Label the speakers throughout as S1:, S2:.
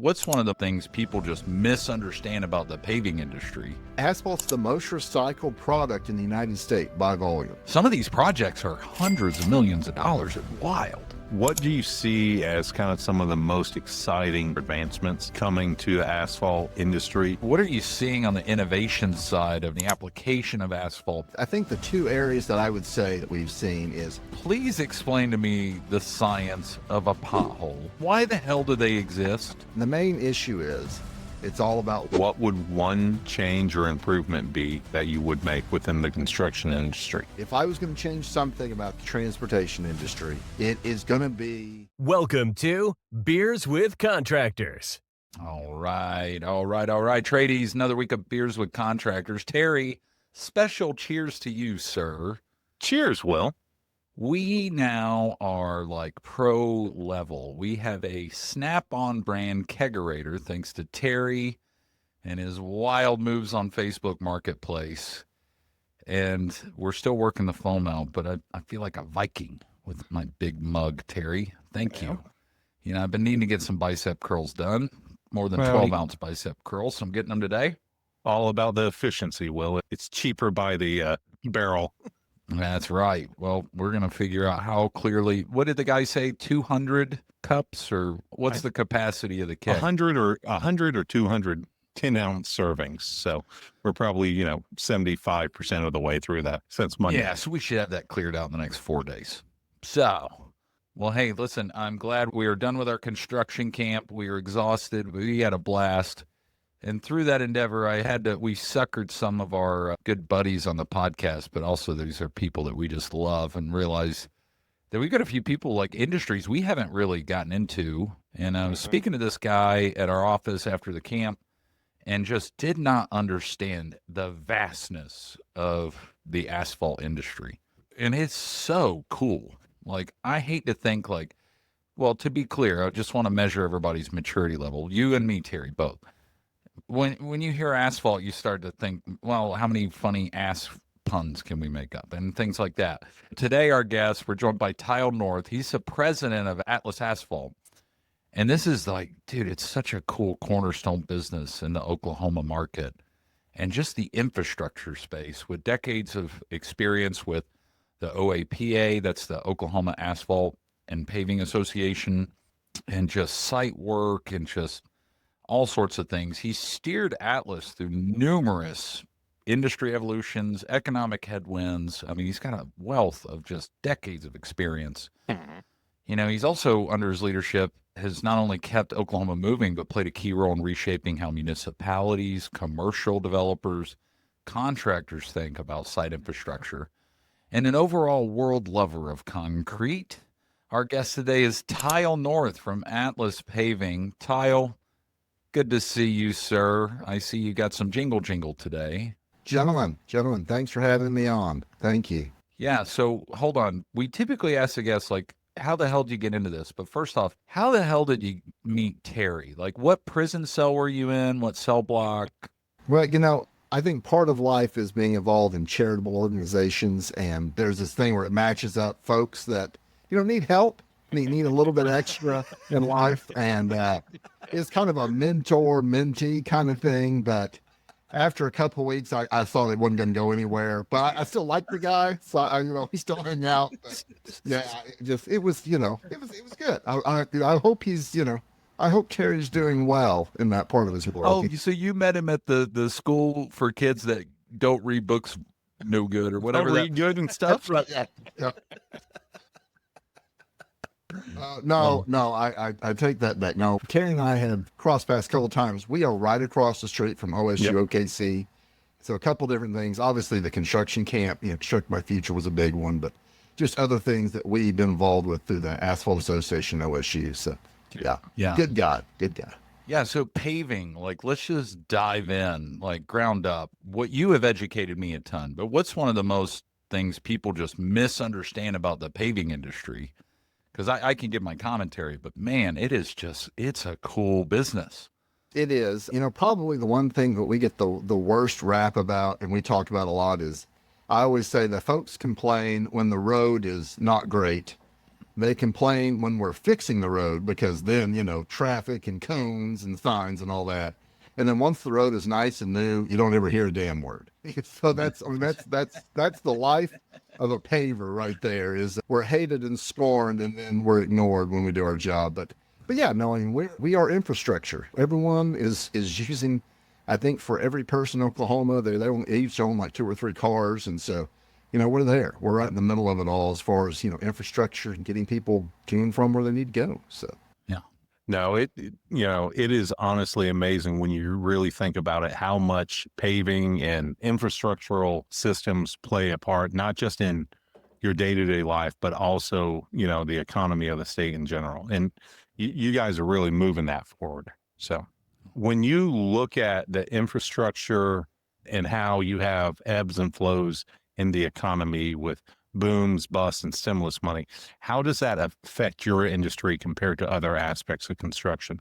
S1: What's one of the things people just misunderstand about the paving industry?
S2: Asphalt's the most recycled product in the United States by volume.
S1: Some of these projects are hundreds of millions of dollars. It's wild.
S3: What do you see as kind of some of the most exciting advancements coming to the asphalt industry?
S1: What are you seeing on the innovation side of the application of asphalt?
S2: I think the two areas that I would say that we've seen is,
S1: Please explain to me the science of a pothole. Why the hell do they exist?
S2: the main issue is, it's all about
S3: What would one change or improvement be that you would make within the construction industry?
S2: if I was going to change something about the transportation industry, it is going to be
S4: Welcome to Beers with Contractors.
S1: All right. Tradies, another week of Beers with Contractors. Terry, special cheers to you, sir.
S3: Cheers, Will.
S1: We now are like pro level. We have a Snap-on brand kegerator thanks to Terry and his wild moves on Facebook Marketplace. And we're still working the foam out, but I feel like a Viking with my big mug, Terry. Thank you. You know, I've been needing to get some bicep curls done, more than 12-ounce bicep curls, so I'm getting them today.
S3: All about the efficiency, Will. It's cheaper by the barrel.
S1: That's right. Well, we're going to figure out how clearly, what did the guy say, 200 cups, or what's the capacity of the keg?
S3: 100 or 200 10-ounce servings. So we're probably, 75% of the way through that since Monday.
S1: Yeah, so we should have that cleared out in the next 4 days. So, well, hey, listen, I'm glad we are done with our construction camp. We are exhausted. We had a blast. And through that endeavor, we suckered some of our good buddies on the podcast, but also these are people that we just love, and realize that we've got a few people, like industries we haven't really gotten into. And I was speaking to this guy at our office after the camp and just did not understand the vastness of the asphalt industry. And it's so cool. Like, I hate to think well, to be clear, I just want to measure everybody's maturity level. You and me, Terry, both. When you hear asphalt, you start to think, well, how many funny ass puns can we make up and things like that. Today, our guest, we're joined by Tyle North. He's the president of Atlas Asphalt. And this is dude, it's such a cool cornerstone business in the Oklahoma market. And just the infrastructure space with decades of experience with the OAPA, that's the Oklahoma Asphalt and Paving Association, and just site work and just all sorts of things. He steered Atlas through numerous industry evolutions, economic headwinds. I mean, he's got a wealth of just decades of experience. He's also, under his leadership, has not only kept Oklahoma moving, but played a key role in reshaping how municipalities, commercial developers, contractors think about site infrastructure, and an overall world lover of concrete. Our guest today is Tyle North from Atlas Paving. Tyle, good to see you, sir. I see you got some jingle today.
S2: Gentlemen, thanks for having me on. Thank you.
S1: Yeah, so hold on. We typically ask the guests, how the hell did you get into this? But first off, how the hell did you meet Terry? What prison cell were you in? What cell block?
S2: Well, I think part of life is being involved in charitable organizations, and there's this thing where it matches up folks that, need help, need a little bit extra in life, and it's kind of a mentor-mentee kind of thing, but after a couple of weeks, I thought it wasn't going to go anywhere, but I still like the guy, so we still hang out. But yeah, it was good. I hope he's, I hope Terry's doing well in that part of his world.
S1: Oh, so you met him at the school for kids that don't read books no good or whatever.
S3: Read good and stuff.
S2: That's right. Yeah. No, I take that back. No, Terry and I have crossed paths a couple of times. We are right across the street from OSU, OKC. So a couple different things. Obviously, the construction camp, Construct My Future was a big one, but just other things that we've been involved with through the Asphalt Association, OSU. So, yeah. Good guy.
S1: Yeah, so paving, let's just dive in, ground up. What you have educated me a ton, but what's one of the most things people just misunderstand about the paving industry? Because I can give my commentary, but man, it's a cool business.
S2: It is. Probably the one thing that we get the worst rap about, and we talk about a lot, is I always say that folks complain when the road is not great, They complain when we're fixing the road because then, traffic and cones and signs and all that. And then once the road is nice and new, you don't ever hear a damn word. So that's the life of a paver right there. Is we're hated and scorned, and then we're ignored when we do our job. But yeah, no, I mean we are infrastructure. Everyone is using. I think for every person in Oklahoma, they each own like 2 or 3 cars, and so we're there. We're right in the middle of it all as far as infrastructure and getting people to and from where they need to go. So.
S3: No, it is honestly amazing when you really think about it, how much paving and infrastructural systems play a part, not just in your day-to-day life, but also, the economy of the state in general. And you guys are really moving that forward. So when you look at the infrastructure and how you have ebbs and flows in the economy with booms, busts, and stimulus money, how does that affect your industry compared to other aspects of construction?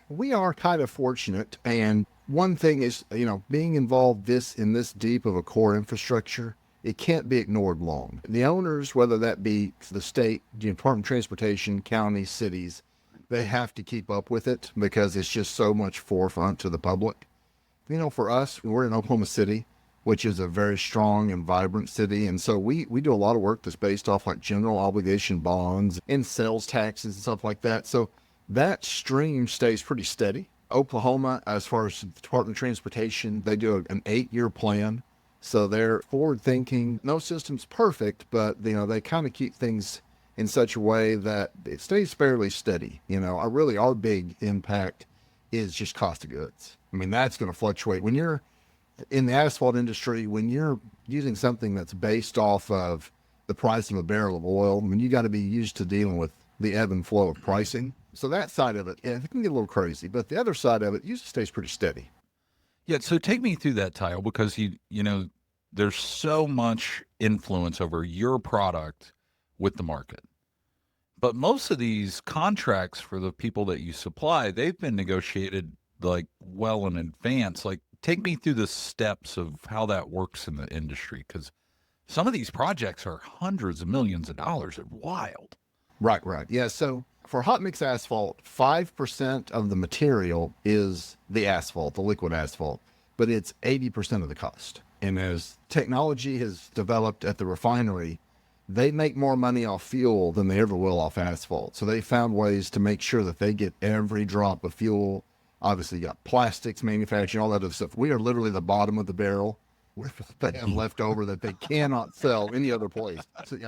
S2: We are kind of fortunate. And one thing is, being involved in this deep of a core infrastructure, it can't be ignored long. The owners, whether that be the state, Department of Transportation, counties, cities, they have to keep up with it because it's just so much forefront to the public. For us, we're in Oklahoma City, which is a very strong and vibrant city. And so we do a lot of work that's based off like general obligation bonds and sales taxes and stuff like that. So that stream stays pretty steady. Oklahoma, as far as the Department of Transportation, they do an 8-year plan. So they're forward thinking. No system's perfect, but they kind of keep things in such a way that it stays fairly steady. Our big impact is just cost of goods. I mean, that's going to fluctuate. When you're in the asphalt industry, when you're using something that's based off of the price of a barrel of oil, you got to be used to dealing with the ebb and flow of pricing. So that side of it, it can get a little crazy, but the other side of it usually stays pretty steady.
S1: Yeah. So take me through that, Tyle, because there's so much influence over your product with the market. But most of these contracts for the people that you supply, they've been negotiated like well in advance. Like, take me through the steps of how that works in the industry, because some of these projects are hundreds of millions of dollars. They're wild.
S2: Right. Yeah. So for hot mix asphalt, 5% of the material is the asphalt, the liquid asphalt, but it's 80% of the cost. And as technology has developed at the refinery, they make more money off fuel than they ever will off asphalt. So they found ways to make sure that they get every drop of fuel. Obviously, you got plastics manufacturing, all that other stuff. We are literally the bottom of the barrel with they have left over that they cannot sell any other place.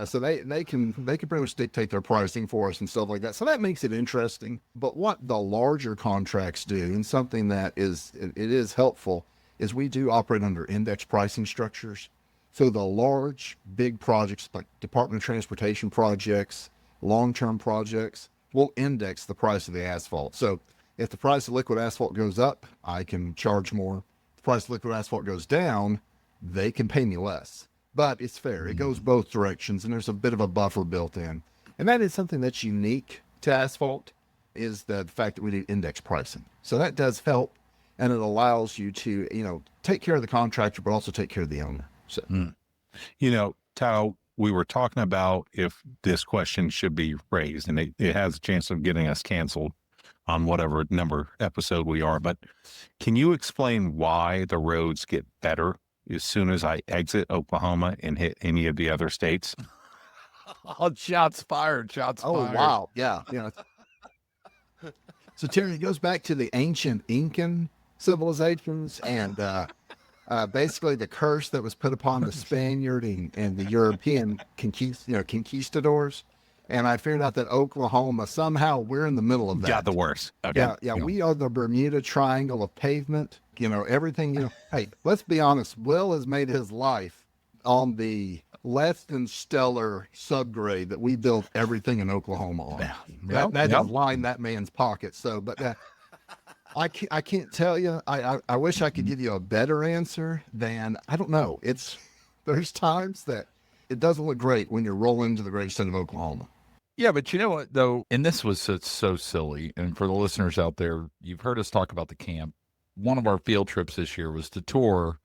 S2: So they can pretty much dictate their pricing for us and stuff like that. So that makes it interesting. But what the larger contracts do, and something that is helpful, is we do operate under index pricing structures. So the large, big projects like Department of Transportation projects, long-term projects, will index the price of the asphalt. So if the price of liquid asphalt goes up, I can charge more. If the price of liquid asphalt goes down, they can pay me less. But it's fair. It goes both directions, and there's a bit of a buffer built in. And that is something that's unique to asphalt, is the fact that we do index pricing. So that does help, and it allows you to, take care of the contractor, but also take care of the owner. So,
S3: Tyle, we were talking about if this question should be raised, and it has a chance of getting us canceled on whatever number episode we are. But can you explain why the roads get better as soon as I exit Oklahoma and hit any of the other states?
S1: Oh, shots fired. Shots fired.
S2: oh, wow. Yeah. So Terry, it goes back to the ancient Incan civilizations and, basically the curse that was put upon the Spaniard and the European conquistadors. And I figured out that Oklahoma, somehow we're in the middle of that.
S3: Got the worst. Okay.
S2: Yeah. We are the Bermuda Triangle of pavement. Everything, hey, let's be honest. Will has made his life on the less than stellar subgrade that we built everything in Oklahoma on. That just lined that man's pocket. So, but I can't tell you. I wish I could give you a better answer than, I don't know. There's times that it doesn't look great when you're rolling into the great state of Oklahoma.
S1: Yeah, but you know what, though? And this was so silly. And for the listeners out there, you've heard us talk about the camp. One of our field trips this year was to tour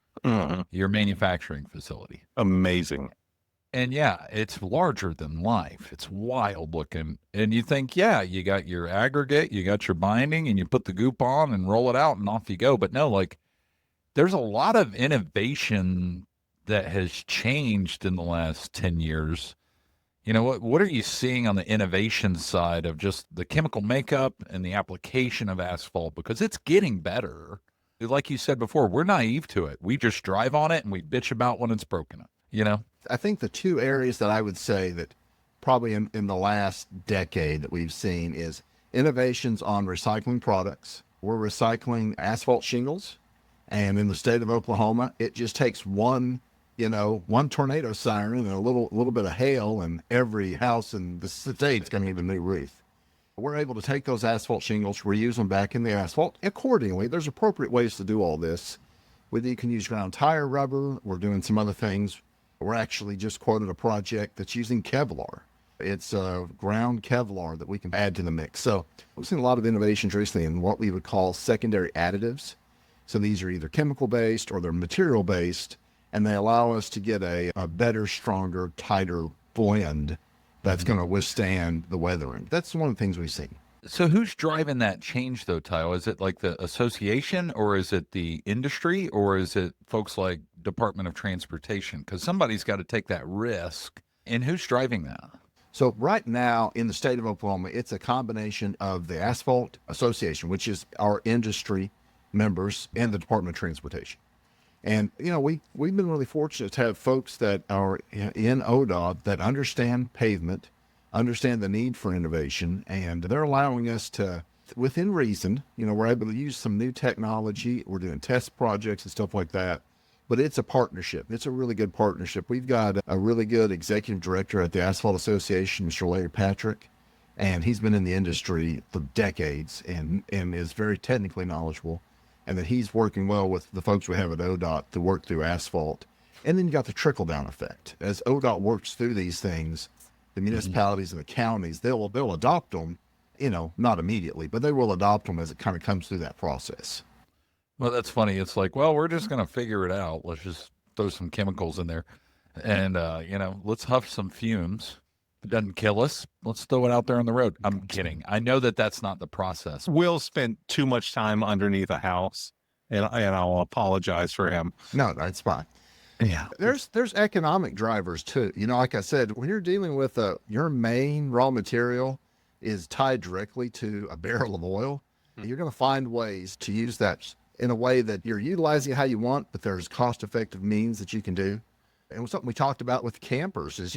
S1: your manufacturing facility.
S3: Amazing.
S1: And yeah, it's larger than life. It's wild looking. And you think, yeah, you got your aggregate, you got your binding, and you put the goop on and roll it out and off you go. But no, like there's a lot of innovation that has changed in the last 10 years. You know, what are you seeing on the innovation side of just the chemical makeup and the application of asphalt? Because it's getting better. Like you said before, we're naive to it. We just drive on it and we bitch about when it's broken, you know?
S2: I think the two areas that I would say that probably in the last decade that we've seen is innovations on recycling products. We're recycling asphalt shingles. And in the state of Oklahoma, it just takes one tornado siren and a little bit of hail, and every house in the state's going to need a new roof. We're able to take those asphalt shingles, reuse them back in the asphalt accordingly. There's appropriate ways to do all this. Whether you can use ground tire rubber, we're doing some other things. We're actually just quoted a project that's using Kevlar. It's ground Kevlar that we can add to the mix. So we've seen a lot of innovations recently in what we would call secondary additives. So these are either chemical-based or they're material-based, and they allow us to get a better, stronger, tighter blend that's going to withstand the weathering. That's one of the things we've seen.
S1: So who's driving that change though, Tyle? Is it like the association, or is it the industry, or is it folks like Department of Transportation? Because somebody's got to take that risk. And who's driving that?
S2: So right now in the state of Oklahoma, it's a combination of the Asphalt Association, which is our industry members, and the Department of Transportation. And, we've been really fortunate to have folks that are in ODOT that understand pavement, understand the need for innovation, and they're allowing us to, within reason, we're able to use some new technology. We're doing test projects and stuff like that. But it's a partnership. It's a really good partnership. We've got a really good executive director at the Asphalt Association, Mr. Larry Patrick, and he's been in the industry for decades and is very technically knowledgeable. And that he's working well with the folks we have at ODOT to work through asphalt. And then you got the trickle-down effect. As ODOT works through these things, the municipalities and the counties, they'll adopt them, not immediately, but they will adopt them as it kind of comes through that process.
S1: Well, that's funny. It's like, well, we're just going to figure it out. Let's just throw some chemicals in there and, let's huff some fumes. It doesn't kill us. Let's throw it out there on the road. I'm kidding. I know that that's not the process.
S3: Will spent too much time underneath a house, and I'll apologize for him.
S2: No, that's fine.
S1: Yeah.
S2: There's economic drivers too. Like I said, when you're dealing with your main raw material is tied directly to a barrel of oil, you're going to find ways to use that in a way that you're utilizing it how you want, but there's cost-effective means that you can do. And something we talked about with campers is,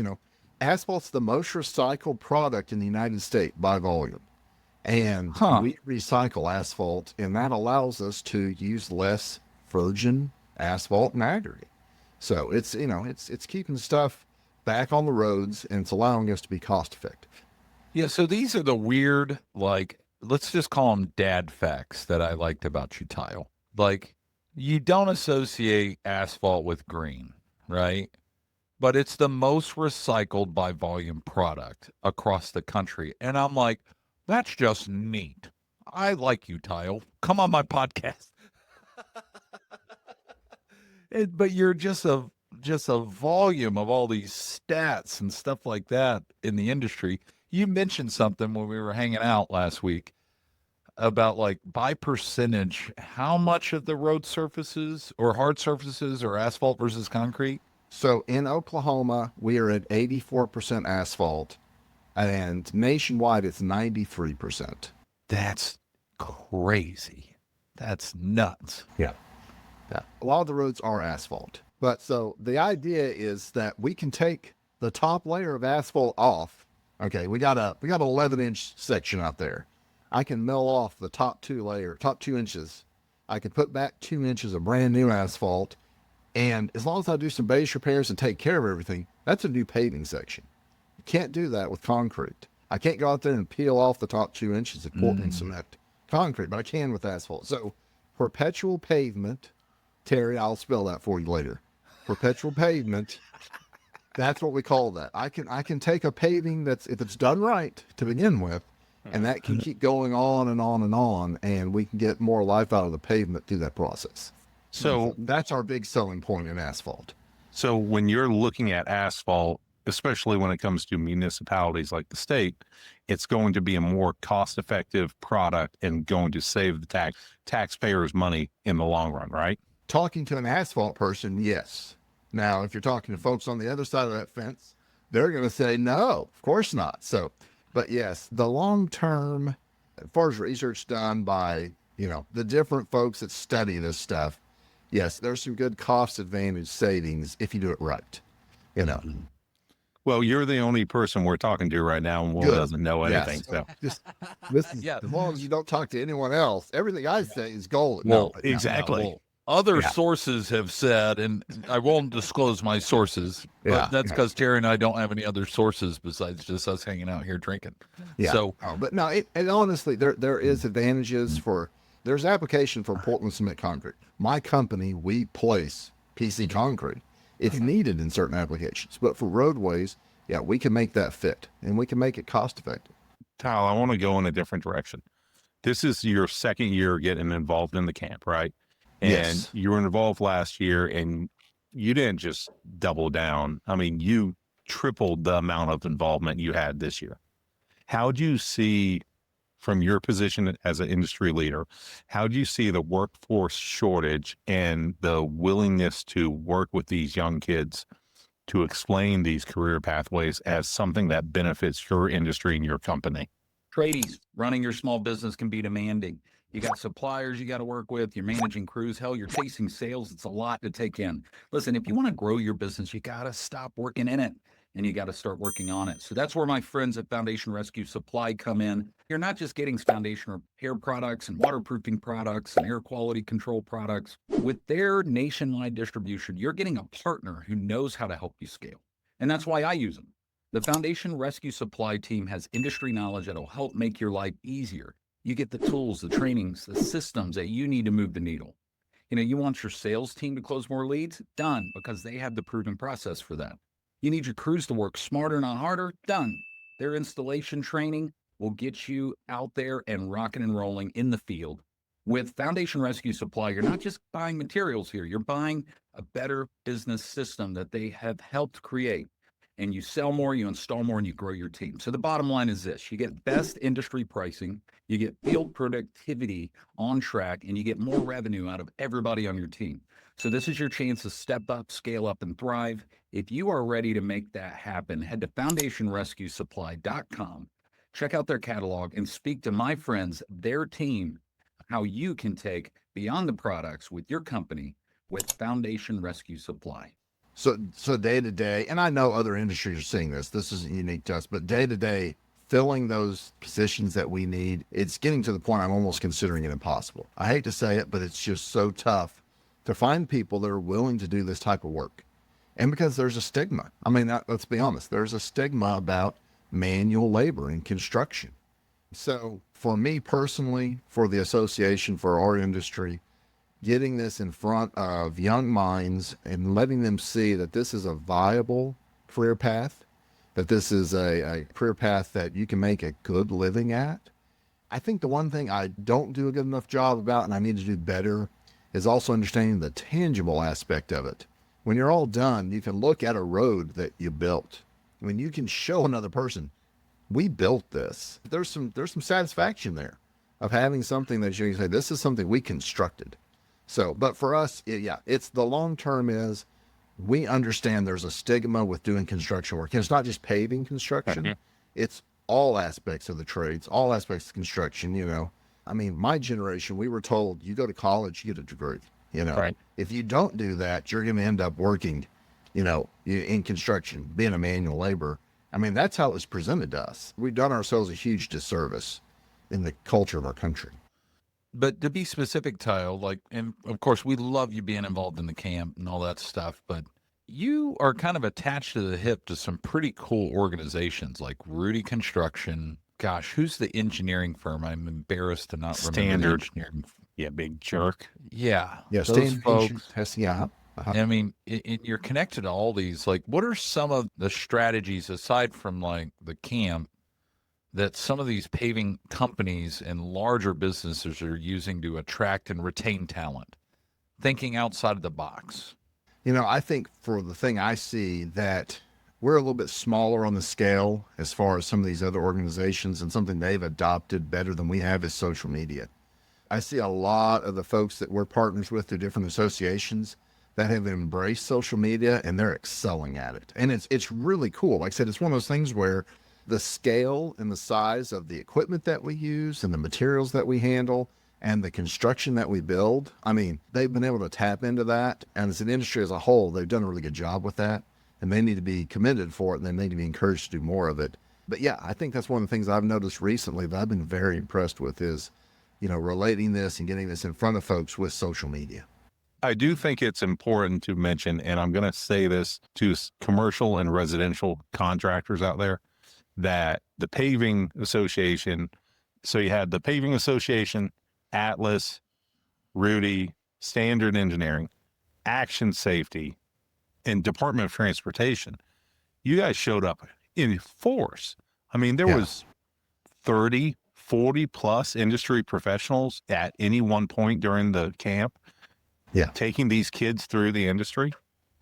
S2: asphalt's the most recycled product in the United States by volume. And we recycle asphalt, and that allows us to use less virgin asphalt and aggregate. So it's keeping stuff back on the roads, and it's allowing us to be cost effective.
S1: Yeah, so these are the weird, like, let's just call them dad facts that I liked about you, Tyle. Like, you don't associate asphalt with green, right? But it's the most recycled by volume product across the country. And I'm like, that's just neat. I like you, Tyle. Come on my podcast. But you're just a volume of all these stats and stuff like that in the industry. You mentioned something when we were hanging out last week about, like, by percentage, how much of the road surfaces or hard surfaces are asphalt versus concrete?
S2: So in Oklahoma, we are at 84% asphalt, and nationwide it's 93%.
S1: That's crazy. That's nuts.
S2: Yeah. A lot of the roads are asphalt. But so the idea is that we can take the top layer of asphalt off. Okay, we got an 11-inch section out there. I can mill off the top 2 inches. I can put back 2 inches of brand new asphalt. And as long as I do some base repairs and take care of everything, that's a new paving section. You can't do that with concrete. I can't go out there and peel off the top 2 inches of Portland cement concrete, but I can with asphalt. So perpetual pavement, Terry, I'll spell that for you later. Perpetual pavement, that's what we call that. I can take a paving if it's done right to begin with, and that can keep going on and on and on, and we can get more life out of the pavement through that process.
S3: So
S2: that's our big selling point in asphalt.
S3: So when you're looking at asphalt, especially when it comes to municipalities like the state, it's going to be a more cost-effective product and going to save the taxpayers money in the long run, right?
S2: Talking to an asphalt person, yes. Now, if you're talking to folks on the other side of that fence, they're going to say, no, of course not. So, but yes, the long term, as far as research done by, the different folks that study this stuff, yes, there's some good cost advantage savings if you do it right.
S3: Well, you're the only person we're talking to right now, and Will
S2: Good.
S3: doesn't know anything.
S2: Yes.
S3: So
S2: Just listen,
S1: Yeah.
S2: as long as you don't talk to anyone else, everything I say is gold.
S1: Well,
S3: exactly.
S1: Well, other
S2: Yeah.
S1: sources have said, and I won't disclose my sources, but
S2: Yeah.
S1: that's because Terry and I don't have any other sources besides just us hanging out here drinking.
S2: Yeah.
S1: So,
S2: But no, and honestly, there is advantages there's application for Portland cement concrete. My company, we place PC concrete. It's needed in certain applications, but for roadways, yeah, we can make that fit and we can make it cost effective.
S3: Tyle, I want to go in a different direction. This is your second year getting involved in the camp, right? And
S2: Yes.
S3: you were involved last year, and you didn't just double down. I mean, you tripled the amount of involvement you had this year. How do you see, from your position as an industry leader, how do you see the workforce shortage and the willingness to work with these young kids to explain these career pathways as something that benefits your industry and your company?
S1: tradies, running your small business can be demanding. You got suppliers you got to work with, you're managing crews, hell, you're chasing sales. It's a lot to take in. Listen, if you want to grow your business, you got to stop working in it and you got to start working on it. So that's where my friends at Foundation Rescue Supply come in. You're not just getting foundation repair products and waterproofing products and air quality control products. With their nationwide distribution, you're getting a partner who knows how to help you scale. And that's why I use them. The Foundation Rescue Supply team has industry knowledge that'll help make your life easier. You get the tools, the trainings, the systems that you need to move the needle. You want your sales team to close more leads? Done, because they have the proven process for that. You need your crews to work smarter, not harder? Done. Their installation training will get you out there and rocking and rolling in the field. With Foundation Rescue Supply, you're not just buying materials here, you're buying a better business system that they have helped create. And you sell more, you install more, and you grow your team. So the bottom line is this: you get best industry pricing, you get field productivity on track, and you get more revenue out of everybody on your team. So this is your chance to step up, scale up, and thrive. If you are ready to make that happen, head to foundationrescuesupply.com, check out their catalog, and speak to my friends, their team, how you can take beyond the products with your company with Foundation Rescue Supply.
S2: So day to day, and I know other industries are seeing this. This isn't unique to us, but day to day, filling those positions that we need, it's getting to the point I'm almost considering it impossible. I hate to say it, but it's just so tough to find people that are willing to do this type of work. And because there's a stigma. I mean, let's be honest, there's a stigma about manual labor in construction. So for me personally, for the association, for our industry, getting this in front of young minds and letting them see that this is a viable career path, that this is a career path that you can make a good living at. I think the one thing I don't do a good enough job about, and I need to do better, is also understanding the tangible aspect of it. When you're all done, you can look at a road that you built. When you can show another person, we built this. There's some satisfaction there of having something that you can say, this is something we constructed. So, but for us, it's the long term is we understand there's a stigma with doing construction work. And it's not just paving construction. It's all aspects of the trades, all aspects of construction, I mean, my generation, we were told you go to college, you get a degree,
S3: Right.
S2: If you don't do that, you're going to end up working, in construction, being a manual laborer. I mean, that's how it was presented to us. We've done ourselves a huge disservice in the culture of our country.
S1: But to be specific, Tyle, and of course, we love you being involved in the camp and all that stuff, but you are kind of attached to the hip to some pretty cool organizations like Rudy Construction. Gosh, who's the engineering firm? I'm embarrassed to not remember the
S3: Standard.
S1: engineering.
S3: Yeah, big jerk.
S1: Yeah,
S2: Yeah,
S1: those
S2: standard
S1: folks.
S2: testing. Yeah.
S1: I mean, you're connected to all these. What are some of the strategies aside from the camp that some of these paving companies and larger businesses are using to attract and retain talent, thinking outside of the box?
S2: I think for the thing I see that we're a little bit smaller on the scale as far as some of these other organizations, and something they've adopted better than we have is social media. I see a lot of the folks that we're partners with through different associations that have embraced social media, and they're excelling at it. And it's really cool. Like I said, it's one of those things where the scale and the size of the equipment that we use and the materials that we handle and the construction that we build, I mean, they've been able to tap into that. And as an industry as a whole, they've done a really good job with that. And they need to be commended for it, and they need to be encouraged to do more of it. But yeah, I think that's one of the things I've noticed recently that I've been very impressed with is, relating this and getting this in front of folks with social media.
S3: I do think it's important to mention, and I'm going to say this to commercial and residential contractors out there, that the Paving Association, so you had the Paving Association, Atlas, Rudy, Standard Engineering, Action Safety, and Department of Transportation. You guys showed up in force. I mean, there was 30, 40 plus industry professionals at any one point during the camp. Taking these kids through the industry.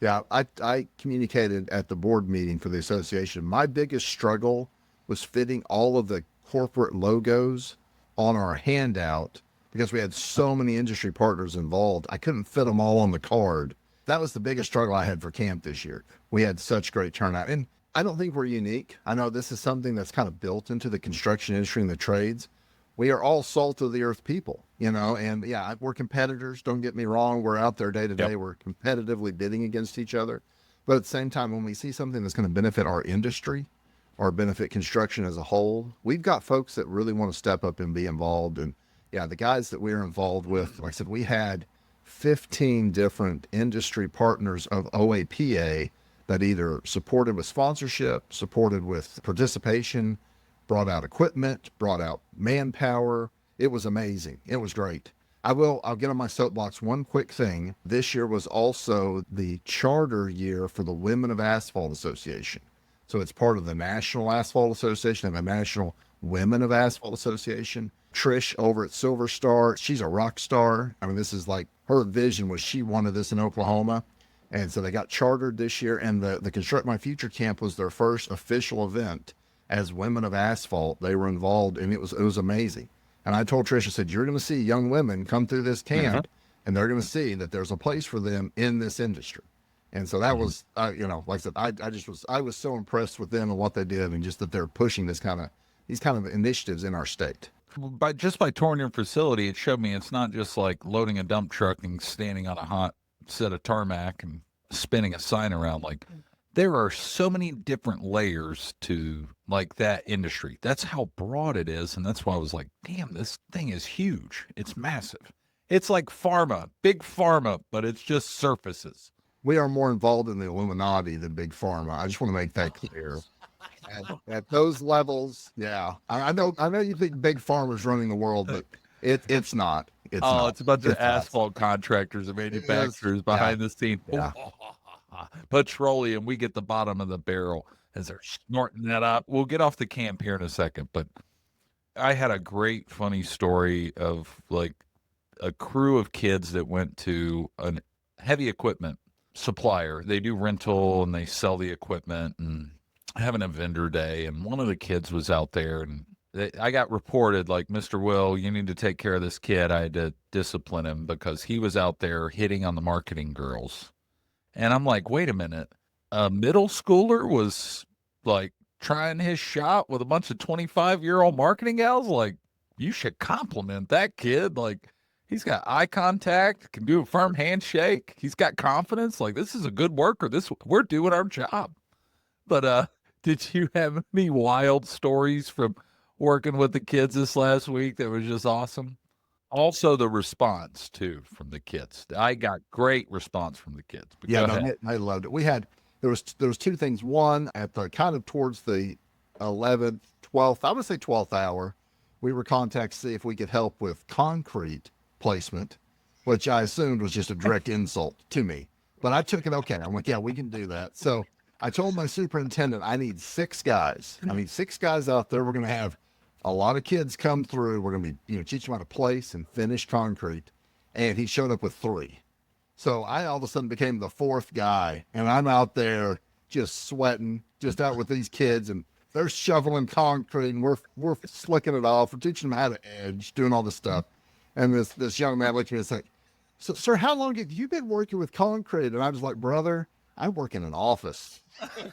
S2: Yeah, I communicated at the board meeting for the association. My biggest struggle was fitting all of the corporate logos on our handout because we had so many industry partners involved. I couldn't fit them all on the card. That was the biggest struggle I had for camp this year. We had such great turnout. And I don't think we're unique. I know this is something that's kind of built into the construction industry and the trades. We are all salt of the earth people, and yeah, we're competitors. Don't get me wrong. We're out there day to day. We're competitively bidding against each other. But at the same time, when we see something that's going to benefit our industry or benefit construction as a whole, we've got folks that really want to step up and be involved. And yeah, the guys that we're involved with, like I said, we had 15 different industry partners of OAPA that either supported with sponsorship, supported with participation, brought out equipment, brought out manpower. It was amazing. It was great. I'll get on my soapbox. One quick thing. This year was also the charter year for the Women of Asphalt Association. So it's part of the National Asphalt Association and the National Women of Asphalt Association. Trish over at Silver Star, she's a rock star. I mean, this is like her vision was she wanted this in Oklahoma. And so they got chartered this year, and the Construct My Future Camp was their first official event as Women of Asphalt. They were involved, and it was amazing. And I told Trish, I said, you're going to see young women come through this camp, and they're going to see that there's a place for them in this industry. And so that was, like I said, I was so impressed with them and what they did, and just that they're pushing these kind of initiatives in our state.
S1: By touring your facility, it showed me it's not just like loading a dump truck and standing on a hot set of tarmac and spinning a sign around. Like, there are so many different layers to like that industry. That's how broad it is. And that's why I was like, damn, this thing is huge. It's massive. It's like pharma, big pharma, but it's just surfaces.
S2: We are more involved in the Illuminati than big pharma. I just want to make that clear. At those levels, yeah. I know you think big pharma's running the world, but it's not. It's not.
S1: It's a bunch of asphalt contractors and manufacturers behind the scene.
S2: Yeah.
S1: Petroleum, we get the bottom of the barrel as they're snorting that up. We'll get off the camp here in a second, but I had a great funny story of like a crew of kids that went to a heavy equipment supplier. They do rental and they sell the equipment and having a vendor day. And one of the kids was out there, and I got reported like, Mr. Will, you need to take care of this kid. I had to discipline him because he was out there hitting on the marketing girls. And I'm like, wait a minute, a middle schooler was like trying his shot with a bunch of 25-year-old marketing gals? Like, you should compliment that kid. Like, he's got eye contact, can do a firm handshake. He's got confidence. Like, this is a good worker. We're doing our job. But did you have any wild stories from working with the kids this last week that was just awesome? Also, the response too from the kids. I got great response from the kids. But
S2: I loved it. There was two things. One, at the kind of towards the 11th, 12th, I would say 12th hour, we were contacted to see if we could help with concrete placement, which I assumed was just a direct insult to me. But I took it okay. I'm like, yeah, we can do that. So I told my superintendent, I need 6 guys. I mean, 6 guys out there. We're going to have a lot of kids come through. We're going to be, teach them how to place and finish concrete. And he showed up with 3. So I all of a sudden became the 4th guy, and I'm out there just sweating. just out with these kids, and they're shoveling concrete, and we're slicking it off. We're teaching them how to edge, doing all this stuff. And this young man looked at me and said, "So, sir, how long have you been working with concrete?" And I was like, "Brother, I work in an office. They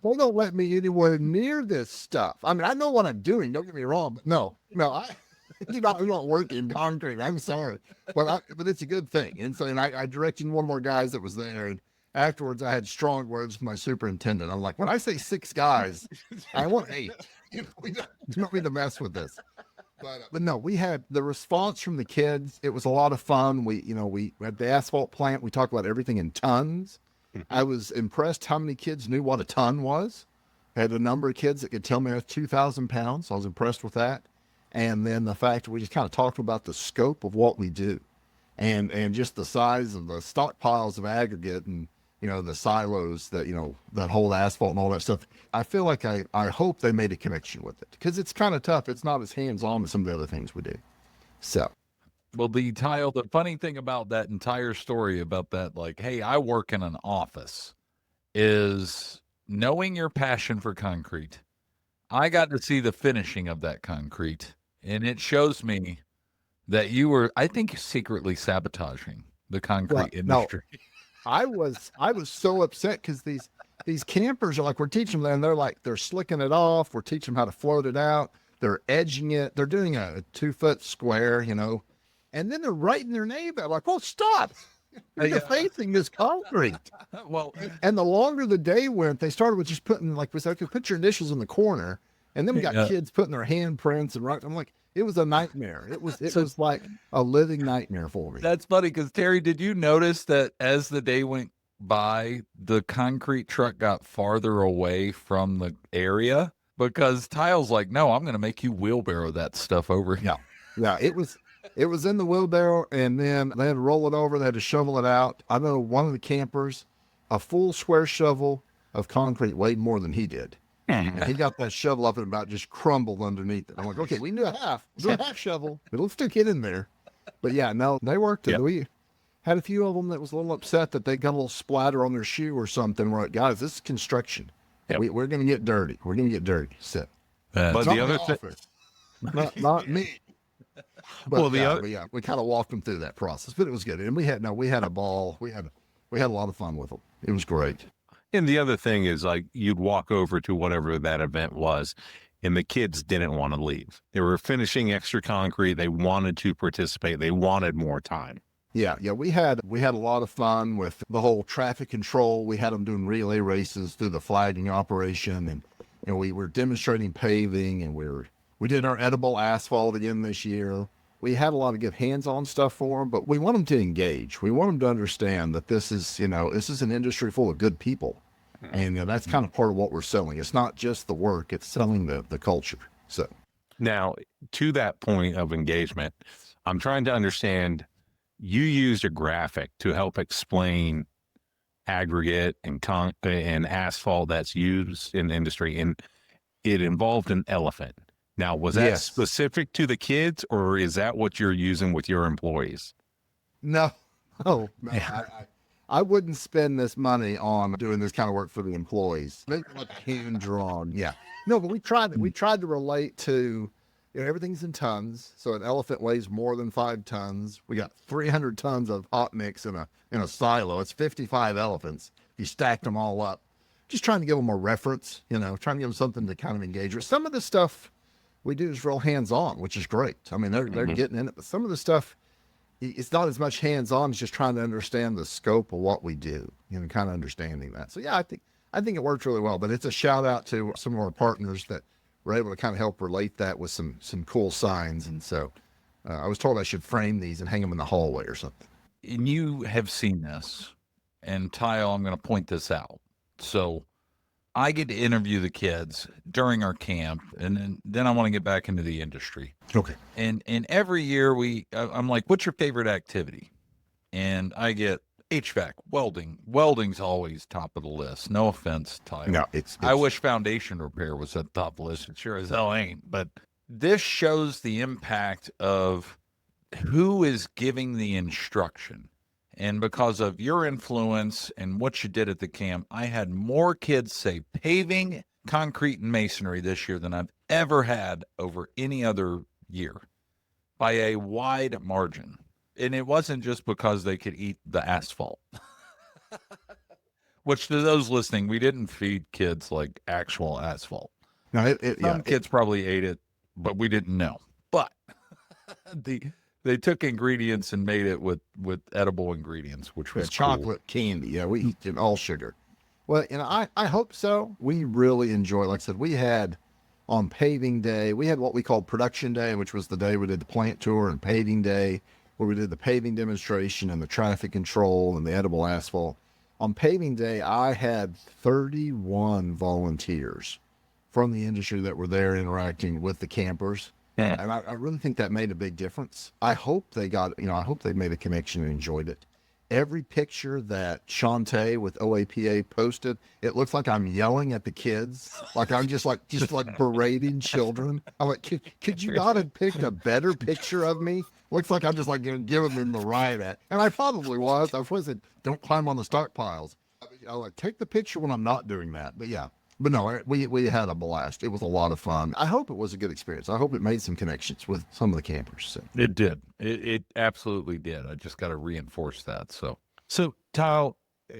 S2: don't let me anywhere near this stuff. I mean, I know what I'm doing. Don't get me wrong, but no, I'm not working concrete. I'm sorry, but it's a good thing." And so, I directed one more guys that was there, and afterwards I had strong words with my superintendent. I'm like, when I say 6 guys, I want 8. We don't need to mess with this. But no, we had the response from the kids. It was a lot of fun. We at the asphalt plant, we talked about everything in tons. I was impressed how many kids knew what a ton was. I had a number of kids that could tell me that's 2,000 pounds. So I was impressed with that. And then the fact that we just kind of talked about the scope of what we do and just the size of the stockpiles of aggregate and, the silos that, that hold asphalt and all that stuff. I feel like I hope they made a connection with it because it's kind of tough. It's not as hands-on as some of the other things we do. So.
S1: Well, the funny thing about that entire story about that, like, hey, I work in an office, is knowing your passion for concrete. I got to see the finishing of that concrete, and it shows me that you were, I think, secretly sabotaging the concrete industry.
S2: No, I was so upset because these campers are like, we're teaching them, and they're slicking it off. We're teaching them how to float it out. They're edging it. They're doing a 2-foot square, and then they're writing their name out. Like, well, stop. You're defacing this concrete.
S1: Well,
S2: and the longer the day went, they started with just putting, like we said, put your initials in the corner. And then we got kids putting their handprints and I'm like, it was a nightmare. It was like a living nightmare for me.
S1: That's funny because, Terry, did you notice that as the day went by, the concrete truck got farther away from the area? Because Tyle's like, no, I'm going to make you wheelbarrow that stuff over here.
S2: Yeah, it was in the wheelbarrow, and then they had to roll it over. They had to shovel it out. I know one of the campers, a full square shovel of concrete weighed more than he did. And he got that shovel up and about just crumbled underneath it. I'm like, okay, we can do a half. We'll do a half shovel, but let's stick it in there. But yeah, no, they worked it. Yep. We had a few of them that was a little upset that they got a little splatter on their shoe or something. We're like, guys, this is construction. Yep. We're going to get dirty. We're going to get dirty. So,
S3: but the other thing,
S2: not me. But, we kind of walked them through that process, but it was good. And we had a ball. We had a lot of fun with them. It was great.
S3: And the other thing is, like, you'd walk over to whatever that event was, and the kids didn't want to leave. They were finishing extra concrete. They wanted to participate. They wanted more time.
S2: Yeah. We had a lot of fun with the whole traffic control. We had them doing relay races through the flagging operation, and we were demonstrating paving, and we did our edible asphalt again this year. We had a lot of good hands-on stuff for them, but we want them to engage. We want them to understand that this is an industry full of good people. And that's kind of part of what we're selling. It's not just the work, it's selling the culture. So
S3: now, to that point of engagement, I'm trying to understand, you used a graphic to help explain aggregate and asphalt that's used in the industry, and it involved an elephant. Now, was that specific to the kids, or is that what you're using with your employees?
S2: No. I wouldn't spend this money on doing this kind of work for the employees. They look hand drawn. Yeah. No, but we tried to relate to, everything's in tons. So an elephant weighs more than 5 tons. We got 300 tons of hot mix in a silo. It's 55 elephants. You stacked them all up. Just trying to give them a reference, trying to give them something to kind of engage with. Some of the stuff we do is real hands-on, which is great. I mean, they're getting in it, but some of the stuff, it's not as much hands-on as just trying to understand the scope of what we do, kind of understanding that. So yeah, I think it worked really well, but it's a shout out to some of our partners that were able to kind of help relate that with some cool signs. And so I was told I should frame these and hang them in the hallway or something.
S1: And you have seen this, and Tyle, I'm going to point this out. So I get to interview the kids during our camp, and then I want to get back into the industry.
S2: Okay.
S1: And every year I'm like, what's your favorite activity? And I get HVAC, welding. Welding's always top of the list. No offense, Tyle.
S2: No,
S1: I wish foundation repair was at the top of the list. It sure as hell ain't. But this shows the impact of who is giving the instruction. And because of your influence and what you did at the camp, I had more kids say paving, concrete, and masonry this year than I've ever had over any other year by a wide margin. And it wasn't just because they could eat the asphalt, which to those listening, we didn't feed kids like actual asphalt.
S2: No,
S1: Some kids probably ate it, but we didn't know. But they took ingredients and made it with edible ingredients, which was
S2: chocolate candy. Yeah, we did all sugar. Well, and I hope so. We really enjoy, like I said, we had on paving day, we had what we called production day, which was the day we did the plant tour, and paving day, where we did the paving demonstration and the traffic control and the edible asphalt. On paving day, I had 31 volunteers from the industry that were there interacting with the campers.
S3: Yeah.
S2: And I really think that made a big difference. I hope they got, I hope they made a connection and enjoyed it. Every picture that Shantae with OAPA posted, it looks like I'm yelling at the kids. Like I'm just like berating children. I'm like, could you not have picked a better picture of me? Looks like I'm just like giving them the riot at. And I probably was. I said, don't climb on the stockpiles. I like take the picture when I'm not doing that. But yeah. But no, we had a blast. It was a lot of fun. I hope it was a good experience. I hope it made some connections with some of the campers. So.
S1: It did. It absolutely did. I just got to reinforce that.
S3: So Tyle,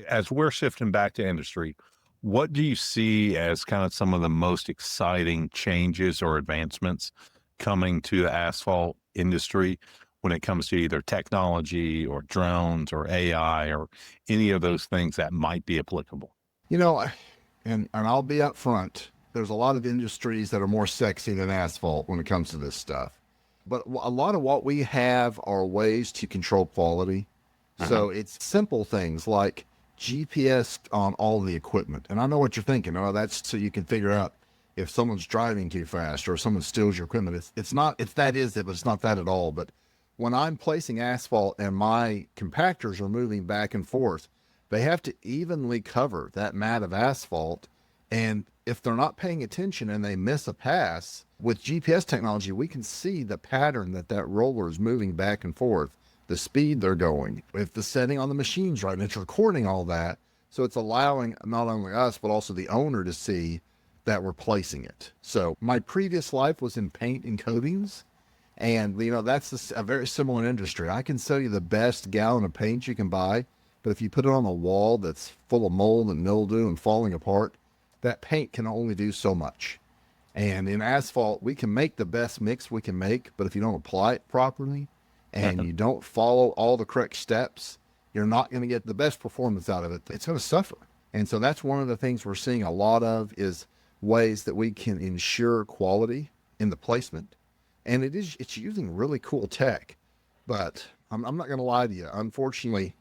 S3: as we're shifting back to industry, what do you see as kind of some of the most exciting changes or advancements coming to the asphalt industry when it comes to either technology or drones or AI or any of those things that might be applicable?
S2: And I'll be up front, there's a lot of industries that are more sexy than asphalt when it comes to this stuff. But a lot of what we have are ways to control quality. So it's simple things like GPS on all the equipment. And I know what you're thinking. Oh, that's so you can figure out if someone's driving too fast or if someone steals your equipment. It's not, but it's not that at all. But when I'm placing asphalt and my compactors are moving back and forth, they have to evenly cover that mat of asphalt. And if they're not paying attention and they miss a pass, with GPS technology, we can see the pattern that roller is moving back and forth, the speed they're going, if the setting on the machine's right, and it's recording all that. So it's allowing not only us, but also the owner to see that we're placing it. So my previous life was in paint and coatings. And, that's a very similar industry. I can sell you the best gallon of paint you can buy. But if you put it on a wall that's full of mold and mildew and falling apart, that paint can only do so much. And in asphalt, we can make the best mix we can make, but if you don't apply it properly and you don't follow all the correct steps, you're not going to get the best performance out of it. It's going to suffer. And so that's one of the things we're seeing a lot of is ways that we can ensure quality in the placement. And it's using really cool tech. But I'm not going to lie to you. Unfortunately,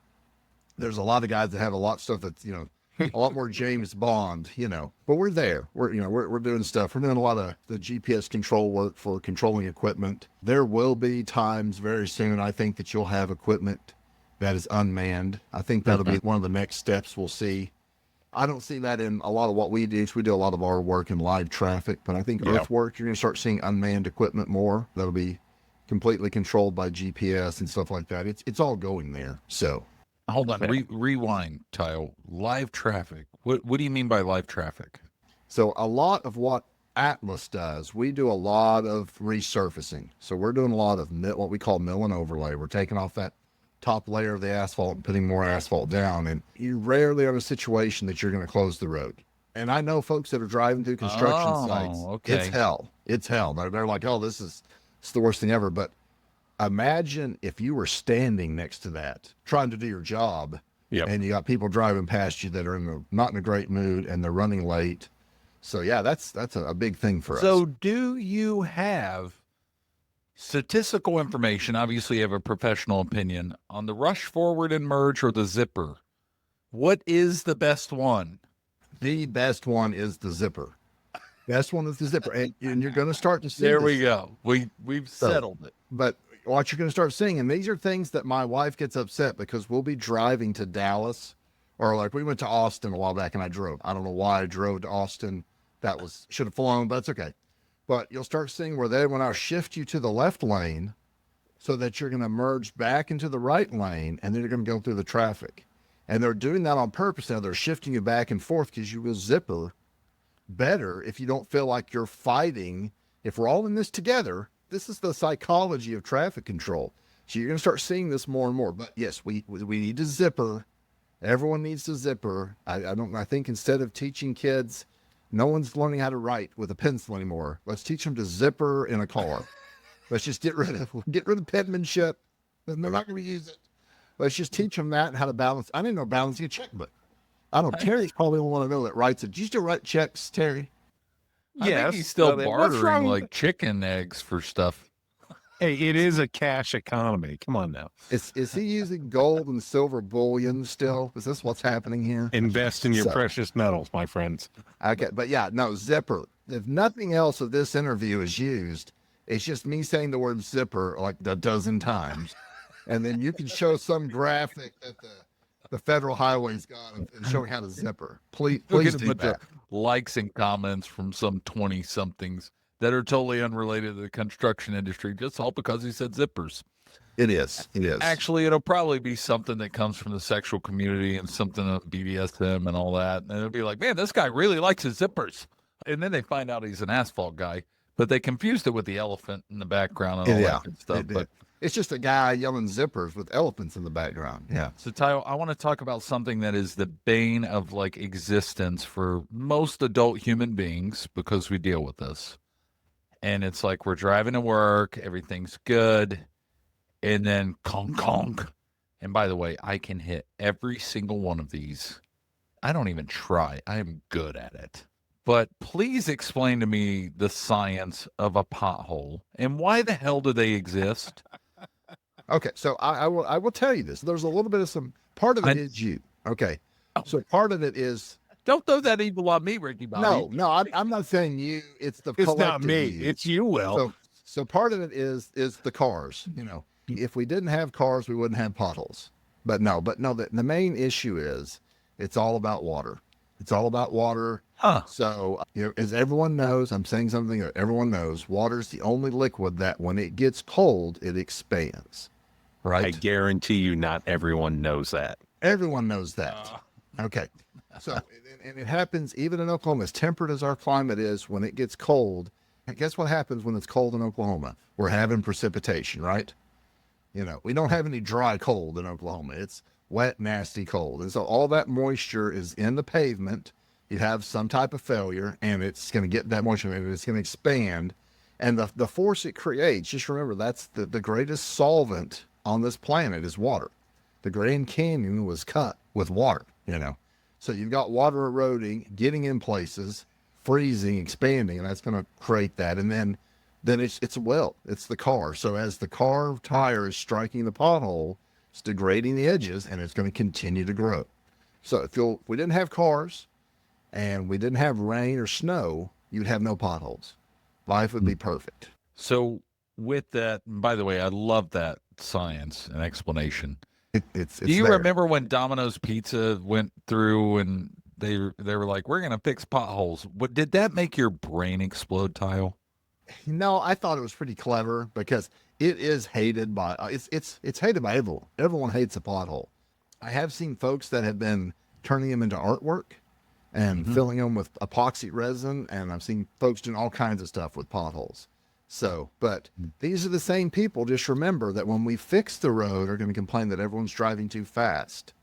S2: there's a lot of guys that have a lot of stuff that's, a lot more James Bond, but we're there. We're doing stuff. We're doing a lot of the GPS control work for controlling equipment. There will be times very soon, I think, that you'll have equipment that is unmanned. I think that'll be one of the next steps we'll see. I don't see that in a lot of what we do. So we do a lot of our work in live traffic, but I think earthwork, you're going to start seeing unmanned equipment more. That'll be completely controlled by GPS and stuff like that. It's all going there. So.
S1: Hold on, rewind, Tyle. Live traffic. What do you mean by live traffic?
S2: So a lot of what Atlas does, we do a lot of resurfacing. So we're doing a lot of what we call mill and overlay. We're taking off that top layer of the asphalt and putting more asphalt down. And you rarely are in a situation that you're going to close the road. And I know folks that are driving through construction sites.
S1: Okay.
S2: It's hell. It's hell. They're like, oh, it's the worst thing ever. But imagine if you were standing next to that, trying to do your job, and you got people driving past you that are not in a great mood and they're running late. So yeah, that's a big thing for us.
S1: So do you have statistical information? Obviously you have a professional opinion on the rush forward and merge or the zipper. What is the best one?
S2: The best one is the zipper. Best one is the zipper. And you're going to start to see
S1: There
S2: this.
S1: we go. We've settled it.
S2: But what you're going to start seeing, and these are things that my wife gets upset because we'll be driving to Dallas, or like we went to Austin a while back and I drove. I don't know why I drove to Austin. Should have flown, but that's okay. But you'll start seeing when I shift you to the left lane, so that you're going to merge back into the right lane, and then you're going to go through the traffic. And they're doing that on purpose. Now they're shifting you back and forth because you will zipper better if you don't feel like you're fighting. If we're all in this together, this is the psychology of traffic control. So you're going to start seeing this more and more. But yes, we need to zipper. Everyone needs to zipper. I think instead of teaching kids, no one's learning how to write with a pencil anymore. Let's teach them to zipper in a car. Let's just get rid of penmanship. They're not going to use it. Let's just teach them that and how to balance. I didn't know balancing a checkbook. I don't know. Terry's probably the one I know that writes it. Do you still write checks, Terry?
S1: I think he's still bartering like chicken eggs for stuff.
S3: Hey, it is a cash economy. Come on now.
S2: Is he using gold and silver bullion still? Is this what's happening here?
S3: Invest in your precious metals, my friends.
S2: Okay, but yeah, no, zipper. If nothing else of this interview is used, it's just me saying the word zipper like a dozen times. And then you can show some graphic that the federal highways got and showing how to zipper. Please do that.
S1: Likes and comments from some 20-somethings that are totally unrelated to the construction industry, just all because he said zippers.
S2: It is.
S1: Actually, it'll probably be something that comes from the sexual community and something of BDSM and all that. And it'll be like, man, this guy really likes his zippers. And then they find out he's an asphalt guy, but they confused it with the elephant in the background and all that good stuff. But
S2: it's just a guy yelling zippers with elephants in the background. Yeah.
S1: So, Tyle, I want to talk about something that is the bane of like existence for most adult human beings because we deal with this. And it's like we're driving to work, everything's good, and then conk, conk. And by the way, I can hit every single one of these. I don't even try. I am good at it. But please explain to me the science of a pothole and why the hell do they exist?
S2: Okay, so I will tell you this. There's a little bit of some part of it is you. Okay, so part of it is.
S1: Don't throw that evil on me, Ricky Bobby.
S2: No, I'm not saying you. It's the
S3: It's not me.
S2: you.
S3: It's you, Will.
S2: So part of it is the cars. You know, if we didn't have cars, we wouldn't have potholes. But no. The main issue is it's all about water. It's all about water.
S1: Huh.
S2: So, as everyone knows, I'm saying something that everyone knows. Water is the only liquid that when it gets cold, it expands. Right?
S3: I guarantee you not everyone knows that.
S2: Everyone knows that. Okay. So, and it happens even in Oklahoma, as temperate as our climate is, when it gets cold. And guess what happens when it's cold in Oklahoma? We're having precipitation, right? We don't have any dry cold in Oklahoma. It's wet, nasty cold. And so all that moisture is in the pavement. You have some type of failure, and it's going to get that moisture, and it's going to expand. And the force it creates, just remember, that's the greatest solvent on this planet is water. The Grand Canyon was cut with water, So you've got water eroding, getting in places, freezing, expanding, and that's going to create that. And then it's the car. So as the car tire is striking the pothole, it's degrading the edges, and it's going to continue to grow. So if we didn't have cars and we didn't have rain or snow, you'd have no potholes. Life would be perfect.
S1: So with that, by the way, I love that science and explanation.
S2: It's
S1: Do you
S2: there.
S1: remember when Domino's Pizza went through and they were like, we're going to fix potholes? Did that make your brain explode, Tyle?
S2: No, I thought it was pretty clever because it is hated by it's hated by everyone. Everyone hates a pothole. I have seen folks that have been turning them into artwork and filling them with epoxy resin, and I've seen folks doing all kinds of stuff with potholes. So, but these are the same people. Just remember that when we fix the road, are going to complain that everyone's driving too fast,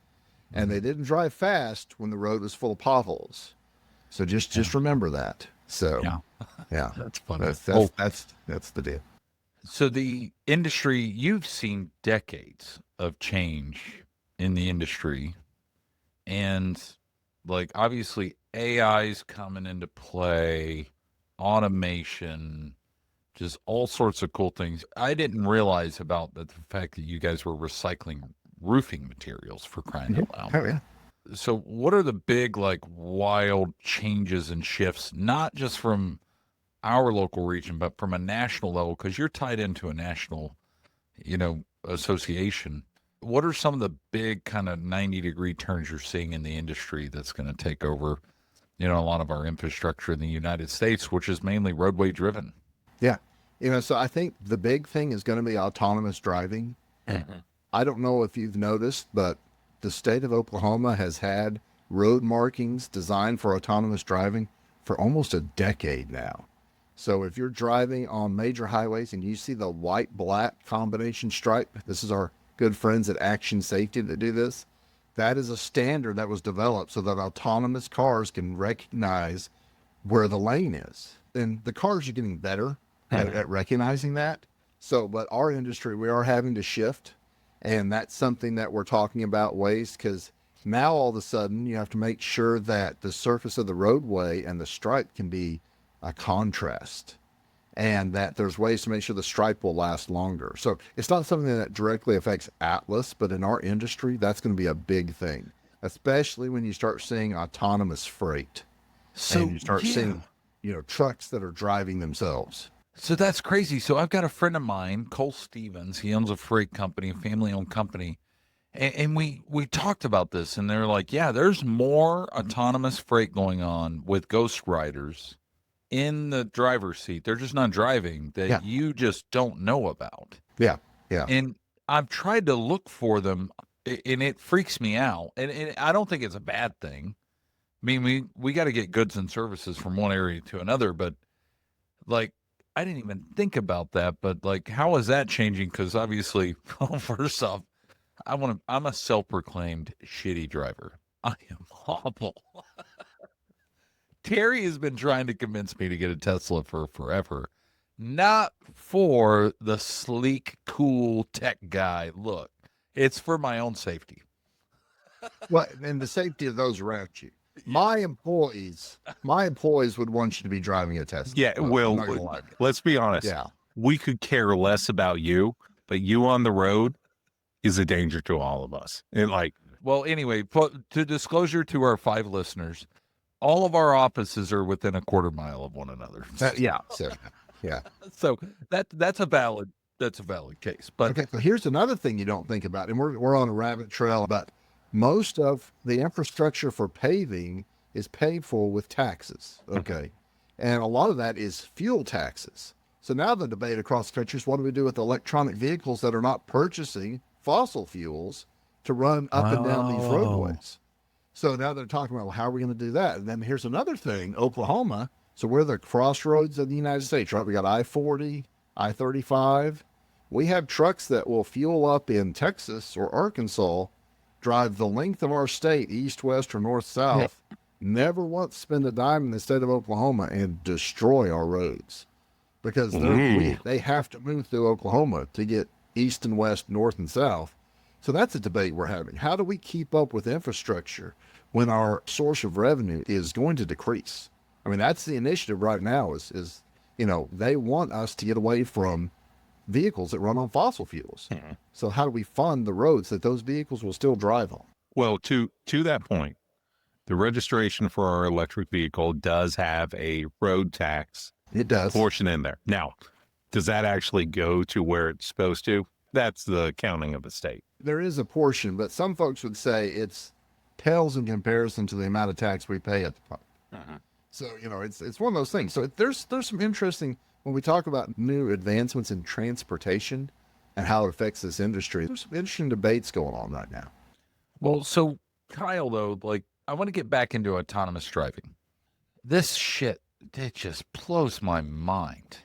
S2: and they didn't drive fast when the road was full of potholes. So just remember that. So yeah,
S1: That's funny.
S2: That's the deal.
S1: So the industry, you've seen decades of change in the industry, and like obviously AI's coming into play, automation, just all sorts of cool things. I didn't realize about the fact that you guys were recycling roofing materials, for crying out loud.
S2: Oh yeah.
S1: So what are the big, like, wild changes and shifts, not just from our local region, but from a national level? Because you're tied into a national, association. What are some of the big kind of 90-degree turns you're seeing in the industry that's going to take over, a lot of our infrastructure in the United States, which is mainly roadway driven?
S2: Yeah. So I think the big thing is going to be autonomous driving. I don't know if you've noticed, but the state of Oklahoma has had road markings designed for autonomous driving for almost a decade now. So if you're driving on major highways and you see the white-black combination stripe, this is our good friends at Action Safety that do this. That is a standard that was developed so that autonomous cars can recognize where the lane is. And the cars are getting better at recognizing that. So, but our industry, we are having to shift. And that's something that we're talking about ways, because now all of a sudden you have to make sure that the surface of the roadway and the stripe can be a contrast, and that there's ways to make sure the stripe will last longer. So it's not something that directly affects Atlas, but in our industry, that's going to be a big thing, especially when you start seeing autonomous freight.
S1: So
S2: And you start seeing, trucks that are driving themselves.
S1: So that's crazy. So I've got a friend of mine, Cole Stevens. He owns a freight company, a family-owned company, and we talked about this, and they're like, yeah, there's more autonomous freight going on with ghost riders in the driver's seat. They're just not driving that you just don't know about.
S2: Yeah, yeah.
S1: And I've tried to look for them, and it freaks me out. And I don't think it's a bad thing. I mean, we got to get goods and services from one area to another, but like, I didn't even think about that, but like, how is that changing? Because obviously, well, first off, I'm a self-proclaimed shitty driver. I am awful. Terry has been trying to convince me to get a Tesla for forever, not for the sleek, cool tech guy look. It's for my own safety.
S2: Well, and the safety of those around you. My employees would want you to be driving a Tesla.
S3: Yeah,
S2: I'm
S3: well,
S2: not gonna lie.
S3: let's be honest.
S2: Yeah.
S3: We could care less about you, but you on the road is a danger to all of us. And
S1: Well, anyway, to disclosure to our 5 listeners, all of our offices are within a quarter mile of one another.
S2: Yeah. So, yeah.
S1: So that's a valid case. But
S2: Okay. So here's another thing you don't think about, and we're on a rabbit trail, but most of the infrastructure for paving is paid for with taxes. Okay. And a lot of that is fuel taxes. So now the debate across the country is, what do we do with electronic vehicles that are not purchasing fossil fuels to run up and down these roadways? So now they're talking about, well, how are we going to do that? And then here's another thing, Oklahoma. So we're the crossroads of the United States, right? We got I-40, I-35. We have trucks that will fuel up in Texas or Arkansas, drive the length of our state, east, west, or north, south, never once spend a dime in the state of Oklahoma, and destroy our roads, because they have to move through Oklahoma to get east and west, north and south. So that's a debate we're having. How do we keep up with infrastructure when our source of revenue is going to decrease? I mean, that's the initiative right now is they want us to get away from vehicles that run on fossil fuels. So how do we fund the roads that those vehicles will still drive on?
S3: well, to that point, the registration for our electric vehicle does have a road tax
S2: It does.
S3: portion in there. Now, does that actually go to where it's supposed to? That's the counting of the state.
S2: There is a portion, but some folks would say it's pales in comparison to the amount of tax we pay at the pump. So, it's one of those things. So there's some interesting, when we talk about new advancements in transportation and how it affects this industry, there's some interesting debates going on right now.
S1: well, so Kyle, though, like, I want to get back into autonomous driving. This shit, it just blows my mind.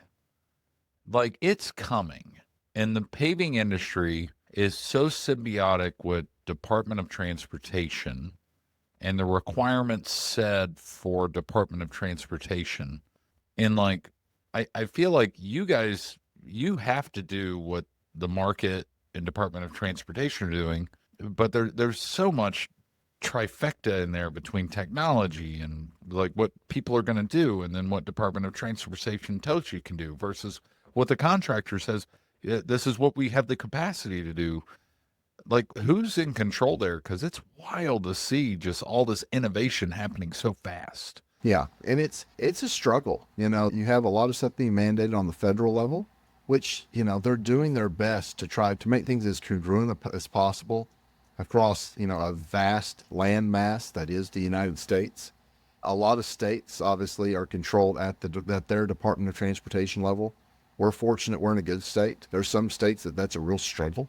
S1: Like, it's coming, and the paving industry is so symbiotic with Department of Transportation and the requirements said for Department of Transportation. And like, I feel like you guys, you have to do what the market and Department of Transportation are doing, but there's so much trifecta in there between technology and like what people are going to do, and then what Department of Transportation tells you can do versus what the contractor says, "Yeah, this is what we have the capacity to do." Like, who's in control there? Because it's wild to see just all this innovation happening so fast.
S2: Yeah, and it's a struggle. You have a lot of stuff being mandated on the federal level, which, they're doing their best to try to make things as congruent as possible across, a vast land mass that is the United States. A lot of states obviously are controlled at their Department of Transportation level. We're fortunate we're in a good state. There's some states that's a real struggle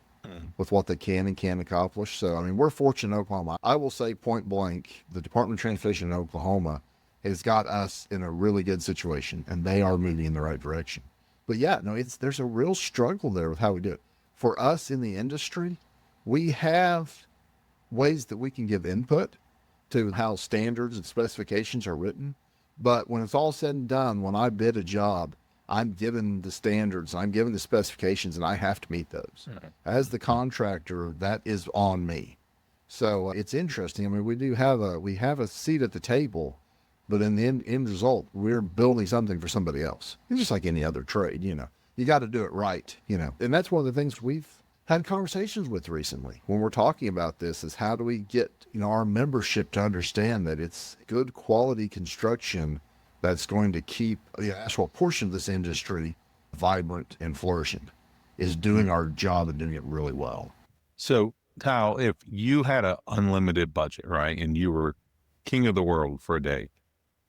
S2: with what they can and can't accomplish. So, I mean, we're fortunate in Oklahoma. I will say point blank, the Department of Transportation in Oklahoma has got us in a really good situation, and they are moving in the right direction. But yeah, no, there's a real struggle there with how we do it. For us in the industry, we have ways that we can give input to how standards and specifications are written. But when it's all said and done, when I bid a job, I'm given the standards, I'm given the specifications, and I have to meet those. As the contractor, that is on me. So it's interesting. I mean, we have a seat at the table, but in the end result, we're building something for somebody else. It's just like any other trade, you know. You got to do it right, you know. And that's one of the things we've had conversations with recently when we're talking about this is how do we get, you know, our membership to understand that it's good quality construction that's going to keep the asphalt portion of this industry vibrant and flourishing, is doing our job and doing it really well.
S3: So, Tyle, if you had an unlimited budget, right, and you were king of the world for a day,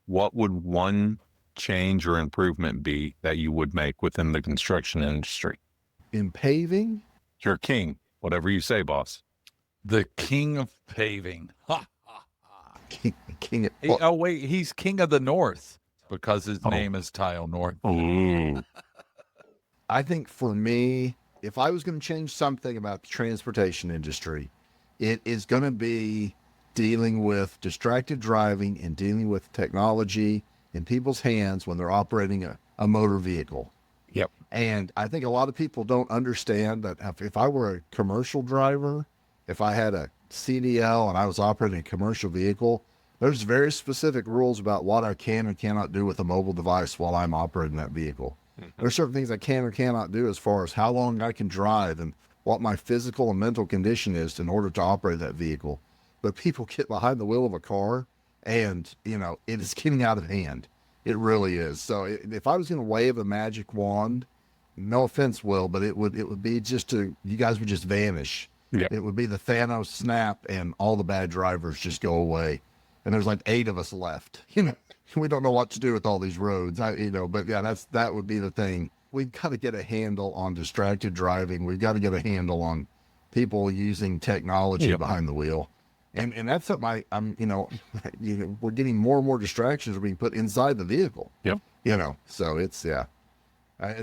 S3: what would one change or improvement be that you would make within the construction industry?
S2: In paving,
S3: You're king, whatever you say, boss.
S1: The king of paving. Ha, ha, ha.
S2: king
S1: Oh, wait, he's king of the North because his
S3: Oh.
S1: name is Tyle North.
S3: Ooh.
S2: I think for me, if I was going to change something about the transportation industry, it is going to be dealing with distracted driving and dealing with technology in people's hands when they're operating a motor vehicle.
S3: Yep.
S2: And I think a lot of people don't understand that if I were a commercial driver, if I had a CDL and I was operating a commercial vehicle, there's very specific rules about what I can and cannot do with a mobile device while I'm operating that vehicle. There's certain things I can or cannot do as far as how long I can drive and what my physical and mental condition is in order to operate that vehicle. But people get behind the wheel of a car and, you know, it is getting out of hand. It really is. So if I was going to wave a magic wand, no offense, Will, but it would be just you guys would just vanish.
S3: Yep.
S2: It would be the Thanos snap and all the bad drivers just go away. And there's like 8 of us left. You know, we don't know what to do with all these roads. But yeah, that would be the thing. We've got to get a handle on distracted driving. We've got to get a handle on people using technology behind the wheel. And that's something we're getting more and more distractions are being put inside the vehicle.
S3: Yep.
S2: You know, so it's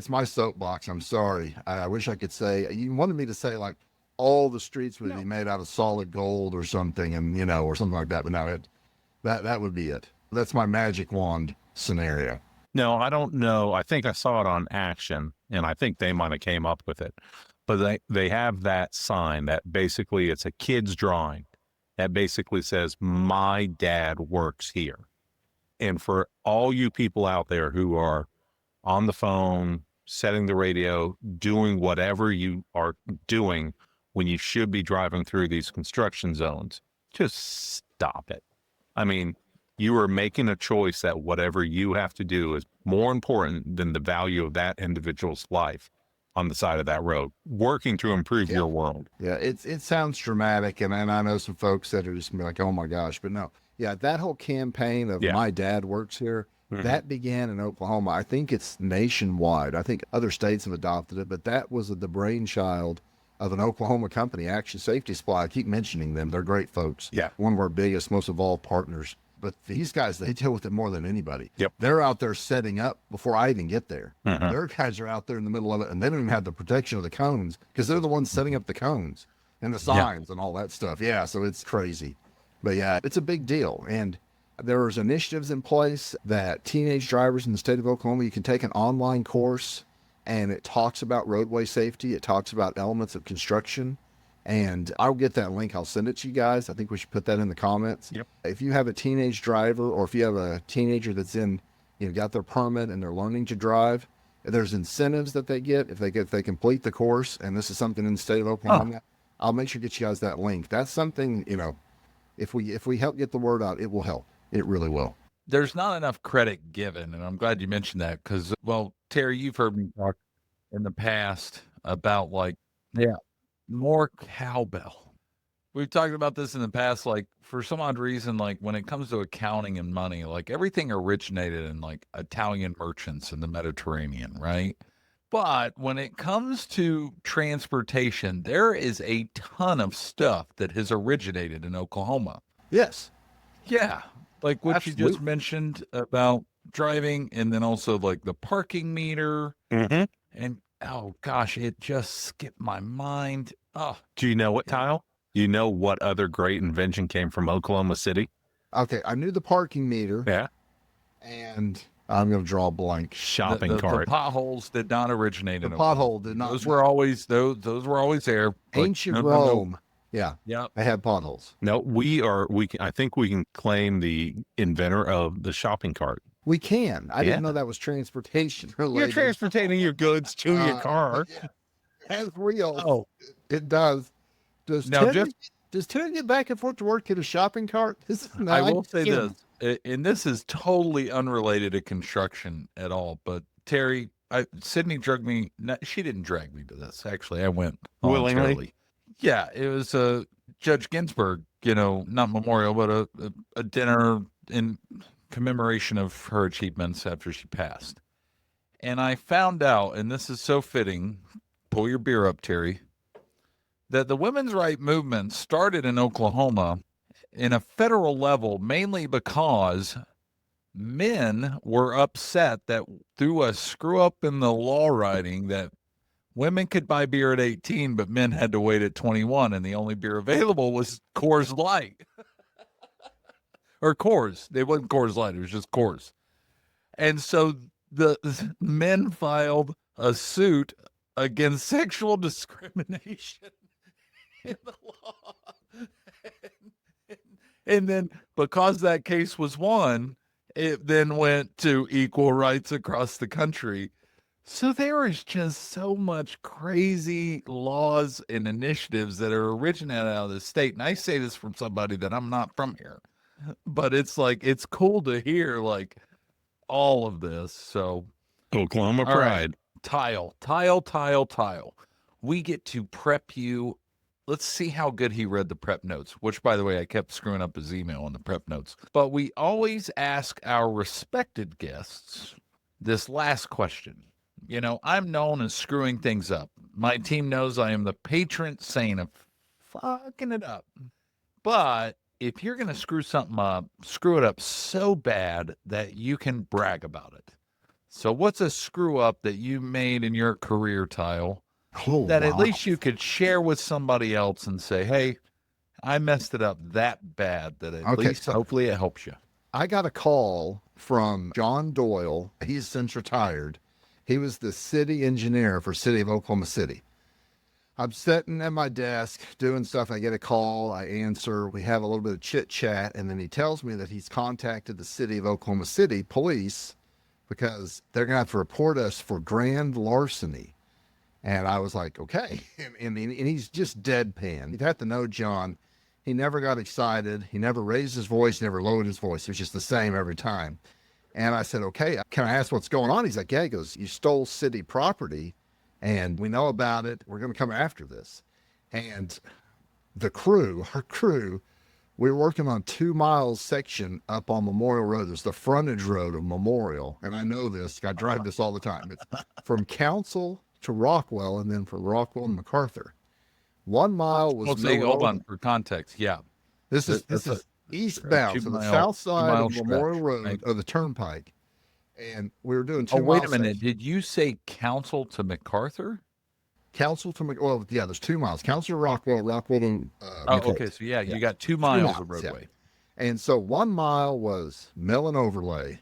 S2: my soapbox. I'm sorry. I wish I could say, you wanted me to say like all the streets would be made out of solid gold or something, and, you know, or something like that. But no, that would be it. That's my magic wand scenario.
S3: No, I don't know. I think I saw it on Action, and I think they might have came up with it. But they have that sign that basically it's a kid's drawing that basically says, "My dad works here." And for all you people out there who are on the phone, setting the radio, doing whatever you are doing when you should be driving through these construction zones, just stop it. I mean, you are making a choice that whatever you have to do is more important than the value of that individual's life on the side of that road, working to improve your world.
S2: Yeah, it sounds dramatic, and I know some folks that are just gonna be like, oh my gosh, but no. Yeah, that whole campaign of my dad works here, that began in Oklahoma. I think it's nationwide. I think other states have adopted it, but that was the brainchild of an Oklahoma company, Action Safety Supply. I keep mentioning them. They're great folks.
S3: Yeah.
S2: One of our biggest, most evolved partners. But these guys, they deal with it more than anybody.
S3: Yep.
S2: They're out there setting up before I even get there. Their guys are out there in the middle of it, and they don't even have the protection of the cones because they're the ones setting up the cones and the signs and all that stuff. Yeah, so it's crazy. But yeah, it's a big deal. And there's initiatives in place that teenage drivers in the state of Oklahoma, you can take an online course, and it talks about roadway safety. It talks about elements of construction. And I'll get that link. I'll send it to you guys. I think we should put that in the comments.
S3: Yep.
S2: If you have a teenage driver, or if you have a teenager that's got their permit and they're learning to drive, there's incentives that they get if they complete the course. And this is something in the state of Oklahoma. I'll make sure to get you guys that link. That's something, if we help get the word out, it will help. It really will.
S1: There's not enough credit given, and I'm glad you mentioned that because, well, Terry, you've heard me talk in the past about more cowbell. We've talked about this in the past, like for some odd reason, like when it comes to accounting and money, like everything originated in like Italian merchants in the Mediterranean, right? But when it comes to transportation, there is a ton of stuff that has originated in Oklahoma.
S2: Yes.
S1: Yeah. Like what you just
S2: Absolutely.
S1: mentioned about driving, and then also like the parking meter.
S3: Mm-hmm.
S1: And oh gosh, it just skipped my mind. Oh,
S3: Do you know what,
S1: yeah.
S3: Tyle? You know what other great invention came from Oklahoma City?
S2: Okay. I knew the parking meter,
S3: Yeah.
S2: and I'm going to draw a blank.
S3: Shopping
S1: The
S3: cart.
S1: potholes did not originate
S2: The
S1: in Oklahoma.
S2: pothole did not.
S1: Those were always those were always there. but
S2: Ancient
S1: no.
S2: Rome. Yeah.
S1: Yeah.
S2: They had potholes.
S3: No, I think we can claim the inventor of the shopping cart.
S2: We can. I
S3: Yeah.
S2: didn't know that was transportation related.
S3: You're transporting your goods to your car.
S2: Yeah. Has wheels.
S1: Oh,
S2: It does. Does
S1: Now,
S2: Ted get back and forth to work in a shopping cart?
S1: I will say this, and this is totally unrelated to construction at all. But Terry, Sydney drugged me. She didn't drag me to this. Actually, I went
S3: Willingly?
S1: voluntarily. Yeah, it was Judge Ginsburg. Not memorial, but a dinner in commemoration of her achievements after she passed. And I found out, and this is so fitting. Pull your beer up, Terry. That the women's right movement started in Oklahoma in a federal level, mainly because men were upset that through a screw up in the law writing that women could buy beer at 18, but men had to wait at 21, and the only beer available was Coors Light. Or Coors. It wasn't Coors Light, it was just Coors. And so the men filed a suit against sexual discrimination in the law. And then because that case was won, it then went to equal rights across the country. So there is just so much crazy laws and initiatives that are originated out of the state. And I say this from somebody that I'm not from here, but it's like, it's cool to hear like all of this. So
S3: Oklahoma
S1: all right.
S3: pride.
S1: Tyle. We get to prep you. Let's see how good he read the prep notes, which, by the way, I kept screwing up his email on the prep notes. But we always ask our respected guests this last question. I'm known as screwing things up. My team knows I am the patron saint of fucking it up. But if you're going to screw something up, screw it up so bad that you can brag about it. So what's a screw up that you made in your career, Tyle, that at least you could share with somebody else and say, hey, I messed it up that bad that at least hopefully it helps you.
S2: I got a call from John Doyle. He's since retired. He was the city engineer for City of Oklahoma City. I'm sitting at my desk doing stuff. I get a call. I answer. We have a little bit of chit chat. And then he tells me that he's contacted the City of Oklahoma City police because they're going to have to report us for grand larceny. And I was like, okay. And he's just deadpan. You'd have to know John. He never got excited. He never raised his voice, never lowered his voice. It was just the same every time. And I said, okay, can I ask what's going on? He's like, yeah. He goes, you stole city property and we know about it. We're going to come after this. And our crew, we were working on 2 miles section up on Memorial Road. There's the frontage road of Memorial. And I know this. I drive this all the time. It's from Council to Rockwell, and then from Rockwell to MacArthur. 1 mile was
S1: hold on for context. Yeah.
S2: This is eastbound, so the south side of Memorial Road, right, of the turnpike. And we were doing 2 miles.
S1: Oh, wait a minute. Did you say Council to MacArthur?
S2: Council to well, yeah, there's 2 miles. Council to Rockwell to
S1: okay. So yeah, you got 2 miles of roadway.
S2: Yeah. And so 1 mile was mill and overlay,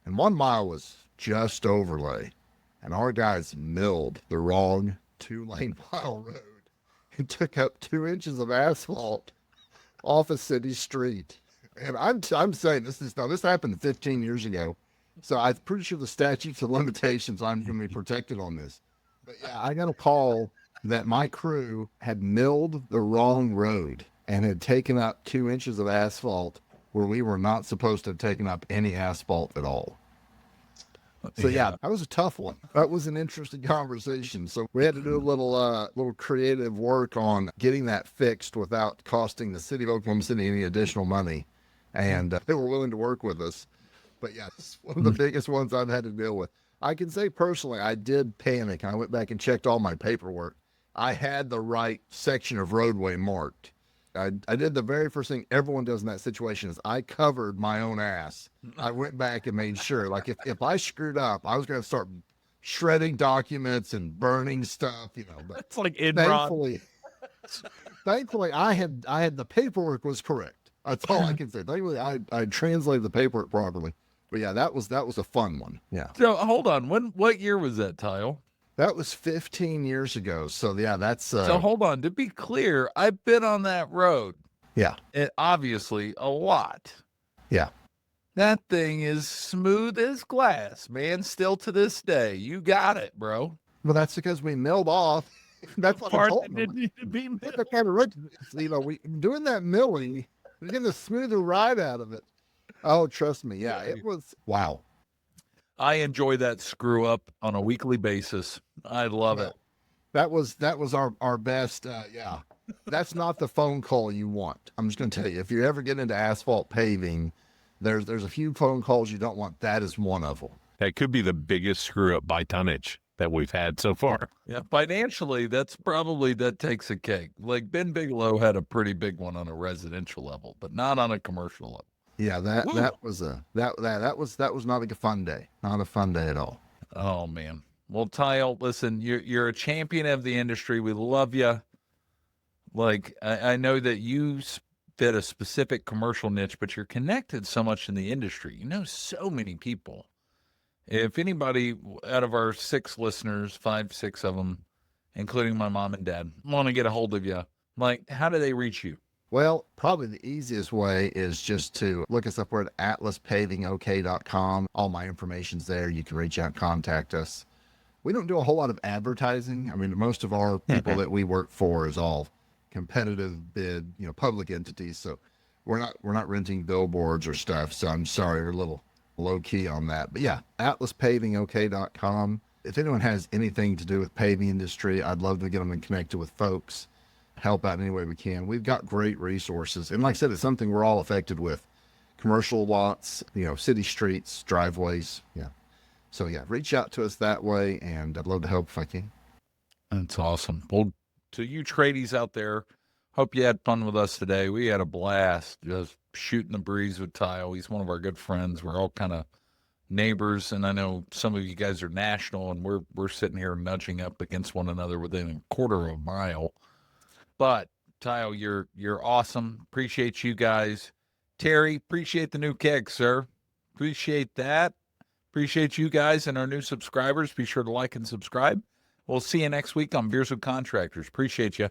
S2: and 1 mile was just overlay. And our guys milled the wrong 2-lane mile road and took up 2 inches of asphalt off a city street. And I'm saying this happened 15 years ago. So I'm pretty sure the statutes of limitations, I'm going to be protected on this. But yeah, I got a call that my crew had milled the wrong road and had taken up 2 inches of asphalt where we were not supposed to have taken up any asphalt at all. So yeah, that was a tough one. That was an interesting conversation. So we had to do a little creative work on getting that fixed without costing the city of Oklahoma City any additional money. And they were willing to work with us. But yeah, it's one of the biggest ones I've had to deal with. I can say personally, I did panic. I went back and checked all my paperwork. I had the right section of roadway marked. I did the very first thing everyone does in that situation is I covered my own ass. I went back and made sure, like if I screwed up, I was going to start shredding documents and burning stuff, but
S1: It's like Enron.
S2: thankfully I had the paperwork was correct. That's all I can say. Thankfully I translated the paperwork properly. But yeah, that was a fun one. Yeah.
S1: So hold on. What year was that, Tyle?
S2: That was 15 years ago. So yeah, that's
S1: So hold on. To be clear, I've been on that road.
S2: yeah.
S1: Obviously a lot.
S2: Yeah.
S1: That thing is smooth as glass, man. Still to this day. You got it, bro.
S2: Well, that's because we milled off. That's what I
S1: Part
S2: told
S1: that
S2: them.
S1: didn't need to be
S2: That's
S1: milled.
S2: the kind of rich, we doing that milling, we're getting a smoother ride out of it. Oh, trust me. Yeah, it was wow.
S1: I enjoy that screw up on a weekly basis. I love it.
S2: That was our best. Yeah, that's not the phone call you want. I'm just going to tell you, if you ever get into asphalt paving, there's a few phone calls you don't want. That is one of them.
S3: That could be the biggest screw up by tonnage that we've had so far.
S1: Yeah, financially, that takes a cake. Like Ben Bigelow had a pretty big one on a residential level, but not on a commercial level.
S2: Yeah, that was not a fun day. Not a fun day at all.
S1: Oh man. Well, Tyle, listen, you're a champion of the industry. We love you. Like I know that you fit a specific commercial niche, but you're connected so much in the industry. You know so many people. If anybody out of our 6 listeners, 5, 6 of them, including my mom and dad, want to get a hold of you, like, how do they reach you?
S2: Well, probably the easiest way is just to look us up. We're at atlaspavingok.com. All my information's there. You can reach out, contact us. We don't do a whole lot of advertising. I mean, most of our people that we work for is all competitive bid, public entities. So we're not renting billboards or stuff. So I'm sorry, we're a little low key on that. But yeah, atlaspavingok.com. If anyone has anything to do with paving industry, I'd love to get them connected with folks, help out any way we can. We've got great resources. And like I said, it's something we're all affected with. Commercial lots, city streets, driveways. Yeah. So yeah, reach out to us that way, and I'd love to help if I can.
S1: That's awesome. Well, to you tradies out there, hope you had fun with us today. We had a blast just shooting the breeze with Tyle. He's one of our good friends. We're all kind of neighbors, and I know some of you guys are national, and we're sitting here nudging up against one another within a quarter of a mile. But Tyle, you're awesome. Appreciate you guys. Terry, appreciate the new keg, sir. Appreciate that. Appreciate you guys and our new subscribers. Be sure to like and subscribe. We'll see you next week on Beers with Contractors. Appreciate you.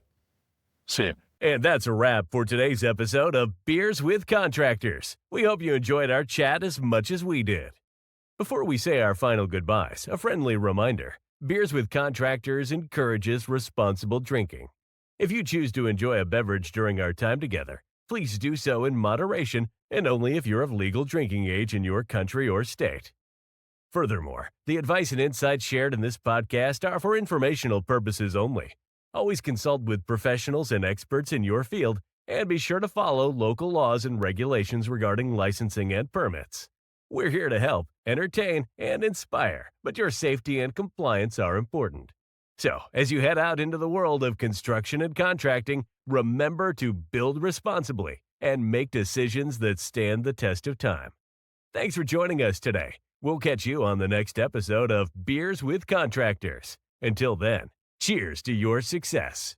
S3: See ya.
S4: And that's a wrap for today's episode of Beers with Contractors. We hope you enjoyed our chat as much as we did. Before we say our final goodbyes, a friendly reminder. Beers with Contractors encourages responsible drinking. If you choose to enjoy a beverage during our time together, please do so in moderation and only if you're of legal drinking age in your country or state. Furthermore, the advice and insights shared in this podcast are for informational purposes only. Always consult with professionals and experts in your field, and be sure to follow local laws and regulations regarding licensing and permits. We're here to help, entertain, and inspire, but your safety and compliance are important. So, as you head out into the world of construction and contracting, remember to build responsibly and make decisions that stand the test of time. Thanks for joining us today. We'll catch you on the next episode of Beers with Contractors. Until then, cheers to your success.